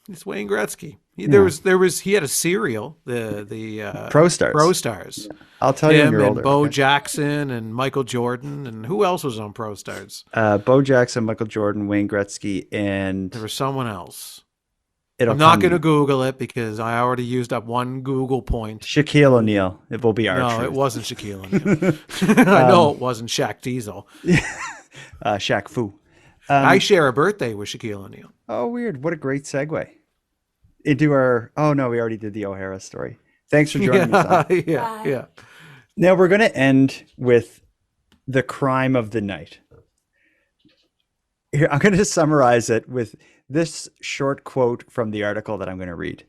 it's Wayne Gretzky. He had a cereal, the Pro Stars. Pro Stars. I'll tell you when you're older. Bo Jackson and Michael Jordan, and who else was on Pro Stars? Bo Jackson, Michael Jordan, Wayne Gretzky, and there was someone else. I'm not going to Google it because I already used up one Google point. Shaquille O'Neal. It will be our No, truth. it wasn't Shaquille O'Neal. I know it wasn't Shaq Diesel. Shaq Fu. I share a birthday with Shaquille O'Neal. Oh, weird. What a great segue into our... Oh, no, we already did the O'Hara story. Thanks for joining me, son. Yeah. Now, we're going to end with the crime of the night. Here, I'm going to summarize it with this short quote from the article that I'm going to read.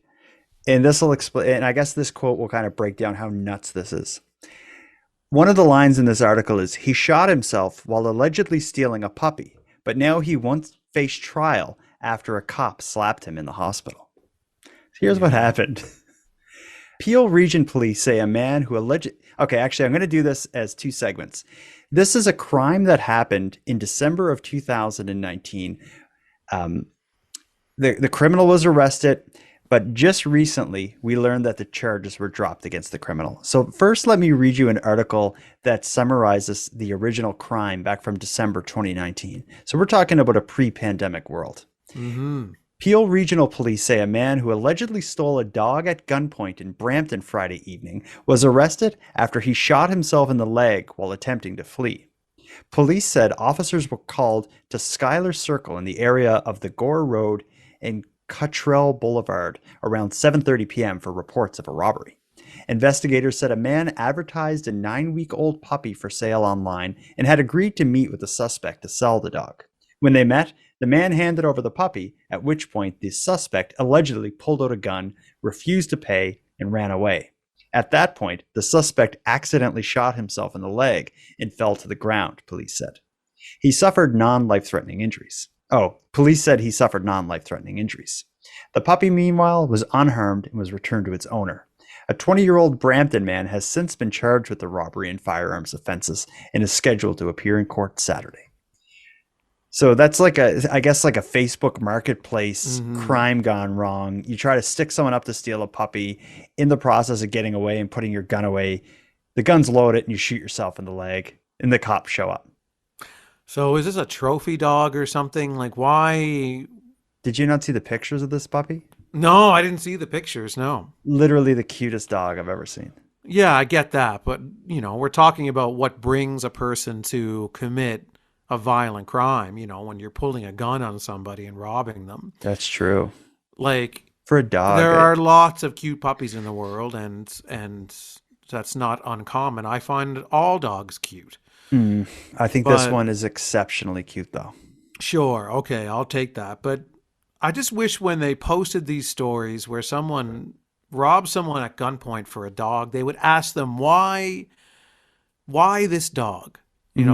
And this will explain, and I guess this quote will kind of break down how nuts this is. One of the lines in this article is, he shot himself while allegedly stealing a puppy, but now he won't face trial after a cop slapped him in the hospital. Here's what happened. Peel Region Police say a man who Okay, actually, I'm going to do this as two segments. This is a crime that happened in December of 2019. The criminal was arrested, but just recently we learned that the charges were dropped against the criminal. So first, let me read you an article that summarizes the original crime back from December 2019. So we're talking about a pre-pandemic world. Mm-hmm. Peel Regional Police say a man who allegedly stole a dog at gunpoint in Brampton Friday evening was arrested after he shot himself in the leg while attempting to flee. Police said officers were called to Schuyler Circle in the area of the Gore Road and Cottrell Boulevard around 7:30 p.m. for reports of a robbery. Investigators said a man advertised a 9-week-old puppy for sale online and had agreed to meet with the suspect to sell the dog. When they met, the man handed over the puppy, at which point the suspect allegedly pulled out a gun, refused to pay, and ran away. At that point, the suspect accidentally shot himself in the leg and fell to the ground, police said. He suffered non-life-threatening injuries. Police said he suffered non-life-threatening injuries. The puppy, meanwhile, was unharmed and was returned to its owner. A 20-year-old Brampton man has since been charged with the robbery and firearms offenses and is scheduled to appear in court Saturday. So that's like a Facebook marketplace crime gone wrong. You try to stick someone up to steal a puppy. In the process of getting away and putting your gun away, the gun's loaded and you shoot yourself in the leg and the cops show up. So is this a trophy dog or something? Like, why? Did you not see the pictures of this puppy? No, I didn't see the pictures, no. Literally the cutest dog I've ever seen. Yeah, I get that. But, we're talking about what brings a person to commit a violent crime, when you're pulling a gun on somebody and robbing them. That's true. Like, for a dog, there are lots of cute puppies in the world, and that's not uncommon. I find all dogs cute. I think this one is exceptionally cute, though. Sure, okay, I'll take that. But I just wish when they posted these stories where someone robbed someone at gunpoint for a dog, they would ask them why this dog.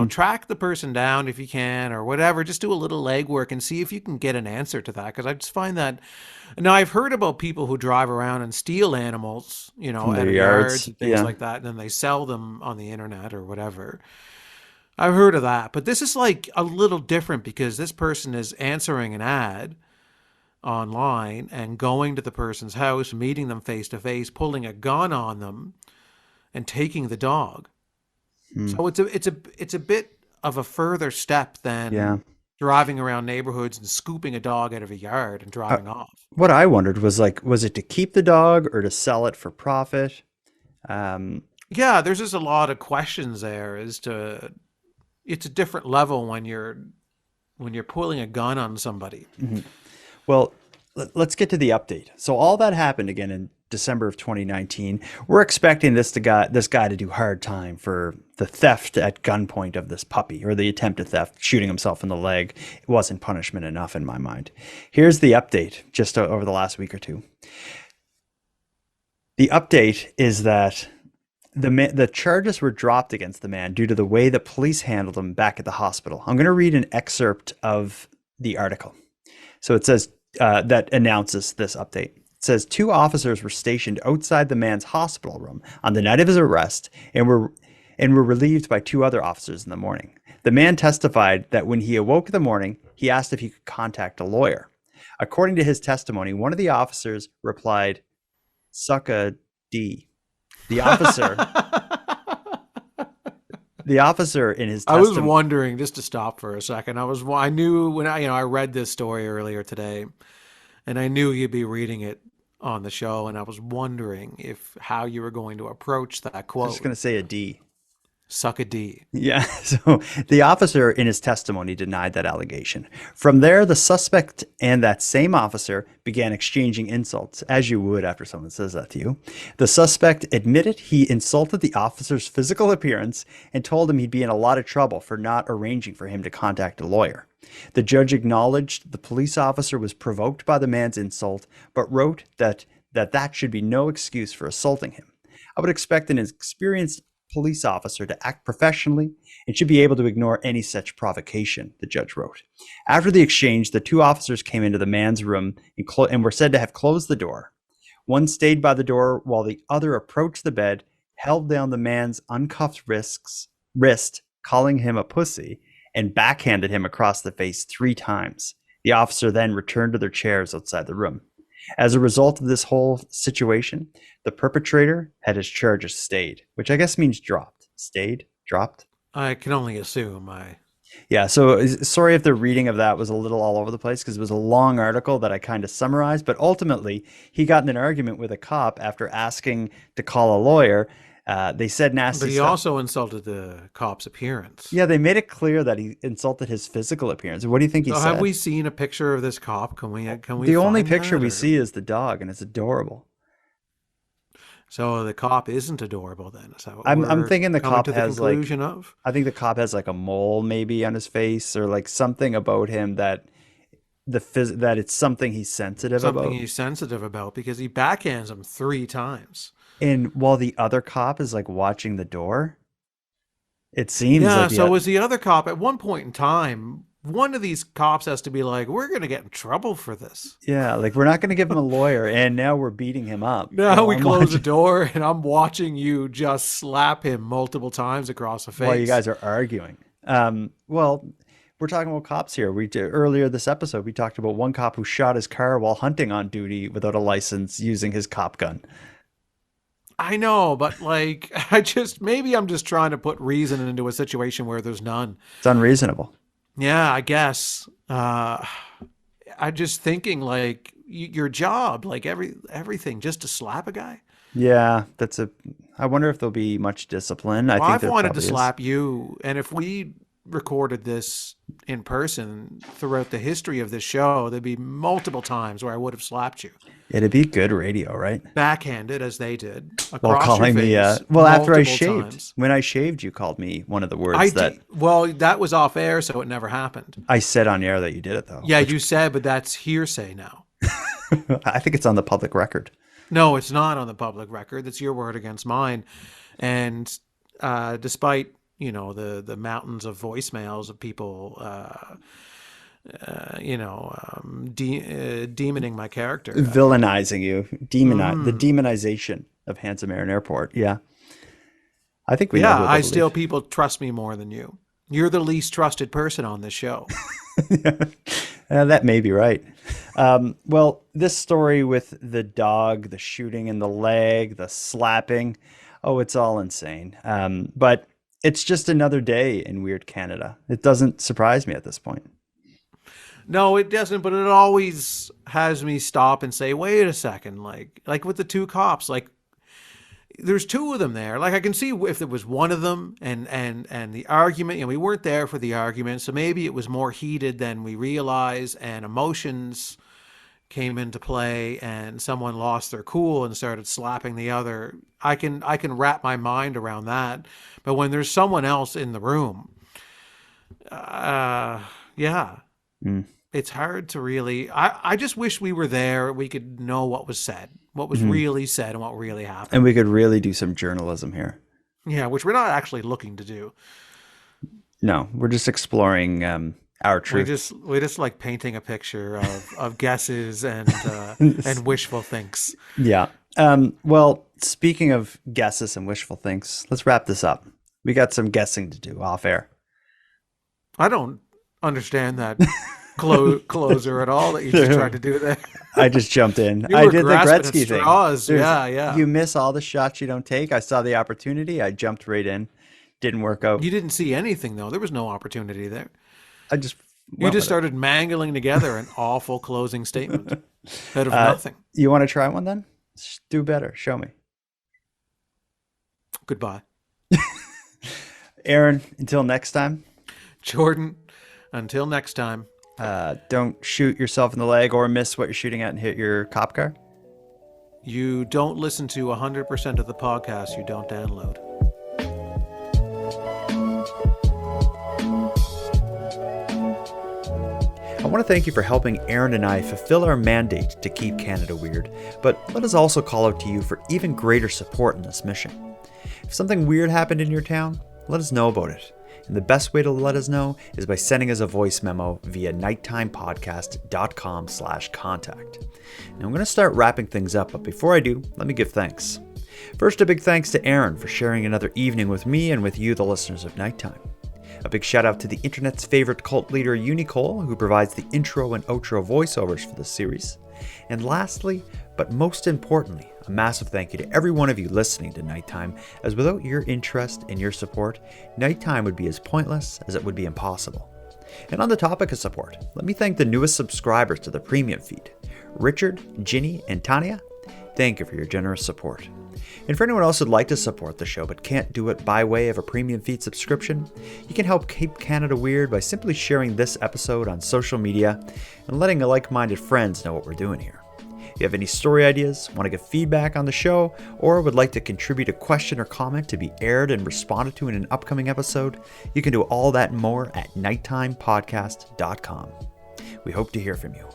Track the person down if you can or whatever. Just do a little legwork and see if you can get an answer to that. Because I just find that... Now, I've heard about people who drive around and steal animals, from at their yards and things yeah. like that, and then they sell them on the internet or whatever. I've heard of that. But this is like a little different because this person is answering an ad online and going to the person's house, meeting them face to face, pulling a gun on them, and taking the dog. So it's a bit of a further step than driving around neighborhoods and scooping a dog out of a yard and driving off. What I wondered was was it to keep the dog or to sell it for profit? Yeah, there's just a lot of questions there as to, it's a different level when you're pulling a gun on somebody. Mm-hmm. Well, let's get to the update. So all that happened again in December of 2019. We're expecting this guy to do hard time for the theft at gunpoint of this puppy, or the attempted theft, shooting himself in the leg. It wasn't punishment enough in my mind. Here's the update just over the last week or two. The update is that the charges were dropped against the man due to the way the police handled him back at the hospital. I'm going to read an excerpt of the article. So it says that announces this update. It says 2 officers were stationed outside the man's hospital room on the night of his arrest and were relieved by 2 other officers in the morning. The man testified that when he awoke in the morning, he asked if he could contact a lawyer. According to his testimony, one of the officers replied, "Suck a D." The officer in his testimony. I was wondering, just to stop for a second. I knew when I read this story earlier today, and I knew you'd be reading it on the show, and I was wondering how you were going to approach that quote. I was just going to say a D. Suck a D. Yeah. So the officer in his testimony denied that allegation. From there, the suspect and that same officer began exchanging insults, as you would after someone says that to you. The suspect admitted he insulted the officer's physical appearance and told him he'd be in a lot of trouble for not arranging for him to contact a lawyer. The judge acknowledged the police officer was provoked by the man's insult, but wrote that should be no excuse for assaulting him. I would expect an experienced police officer to act professionally and should be able to ignore any such provocation, the judge wrote. After the exchange, the 2 officers came into the man's room and were said to have closed the door. One stayed by the door while the other approached the bed, held down the man's uncuffed wrist, calling him a pussy, and backhanded him across the face 3 times. The officer then returned to their chairs outside the room. As a result of this whole situation, the perpetrator had his charges stayed, which I guess means dropped. Stayed? Dropped? I can only assume. Yeah, so sorry if the reading of that was a little all over the place, because it was a long article that I kind of summarized, but ultimately he got in an argument with a cop after asking to call a lawyer. They said nasty stuff. But he also insulted the cop's appearance. Yeah, they made it clear that he insulted his physical appearance. What do you think he said? Have we seen a picture of this cop? Can we? The only picture we see is the dog, and it's adorable. So the cop isn't adorable then? Is that what I'm thinking the cop has I think the cop has like a mole maybe on his face, or like something about him that it's something he's sensitive about. Something he's sensitive about, because he backhands him 3 times. And while the other cop is like watching the door, it seems like so was the other cop at one point in time. One of these cops has to be like, we're going to get in trouble for this. Yeah, like we're not going to give him a lawyer, and now we're beating him up. Now we close the door, and I'm watching you just slap him multiple times across the face. While you guys are arguing. Well, we're talking about cops here. Earlier this episode, we talked about one cop who shot his car while hunting on duty without a license using his cop gun. I know, but like, maybe I'm just trying to put reason into a situation where there's none. It's unreasonable. Yeah, I guess. I'm just thinking like your job, like everything, just to slap a guy. Yeah, I wonder if there'll be much discipline. I've wanted to slap you, and if we recorded this in person throughout the history of this show, there'd be multiple times where I would have slapped you. It'd be good radio, right? Backhanded, as they did. Well, calling me after I shaved. Times. When I shaved, you called me one of the words well, that was off air, so it never happened. I said on air that you did it, though. Yeah, you said, but that's hearsay now. I think it's on the public record. No, it's not on the public record. It's your word against mine. And despite the mountains of voicemails of people demoning my character, villainizing you, the demonization of Handsome Aaron Airport. Yeah, I think we. Yeah, still people trust me more than you. You're the least trusted person on this show. That may be right. Well, this story with the dog, the shooting in the leg, the slapping, it's all insane. But it's just another day in Weird Canada. It doesn't surprise me at this point. No, it doesn't, but it always has me stop and say, wait a second, like with the 2 cops, like there's two of them there. Like, I can see if there was one of them and the argument, we weren't there for the argument, so maybe it was more heated than we realize, and emotions came into play and someone lost their cool and started slapping the other. I can wrap my mind around that. But when there's someone else in the room, it's hard to really, I just wish we were there. We could know what was said, what was really said, and what really happened. And we could really do some journalism here. Yeah, which we're not actually looking to do. No, we're just exploring our truth. We just like painting a picture of guesses and wishful thinks. Yeah. Well, speaking of guesses and wishful thinks, let's wrap this up. We got some guessing to do off air. I don't understand that closer at all that you just tried to do there. I just jumped in. You I were did the grasping Gretzky at straws. thing. Yeah. You miss all the shots you don't take. I saw the opportunity. I jumped right in. Didn't work out. You didn't see anything, though. There was no opportunity there. You just started mangling together an awful closing statement out of nothing. You want to try one then? Do better. Show me. Goodbye. Aaron, until next time. Jordan, until next time. Don't shoot yourself in the leg or miss what you're shooting at and hit your cop car. You don't listen to 100% of the podcasts you don't download. I want to thank you for helping Aaron and I fulfill our mandate to keep Canada weird, but let us also call out to you for even greater support in this mission. If something weird happened in your town, let us know about it. And the best way to let us know is by sending us a voice memo via nighttimepodcast.com/contact. Now I'm going to start wrapping things up, but before I do, let me give thanks. First, a big thanks to Aaron for sharing another evening with me and with you, the listeners of Nighttime. A big shout out to the internet's favorite cult leader, Unicole, who provides the intro and outro voiceovers for this series. And lastly, but most importantly, a massive thank you to every one of you listening to Nighttime, as without your interest and your support, Nighttime would be as pointless as it would be impossible. And on the topic of support, let me thank the newest subscribers to the premium feed, Richard, Ginny, and Tanya. Thank you for your generous support. And for anyone else who'd like to support the show but can't do it by way of a premium feed subscription, you can help keep Canada weird by simply sharing this episode on social media and letting like-minded friends know what we're doing here. If you have any story ideas, want to give feedback on the show, or would like to contribute a question or comment to be aired and responded to in an upcoming episode, you can do all that and more at nighttimepodcast.com. We hope to hear from you.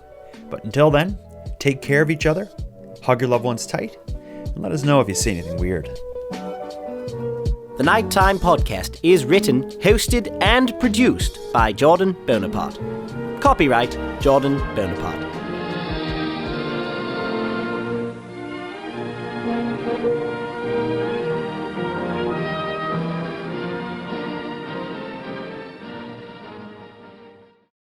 But until then, take care of each other, hug your loved ones tight, and let us know if you see anything weird. The Nighttime Podcast is written, hosted, and produced by Jordan Bonaparte. Copyright Jordan Bonaparte.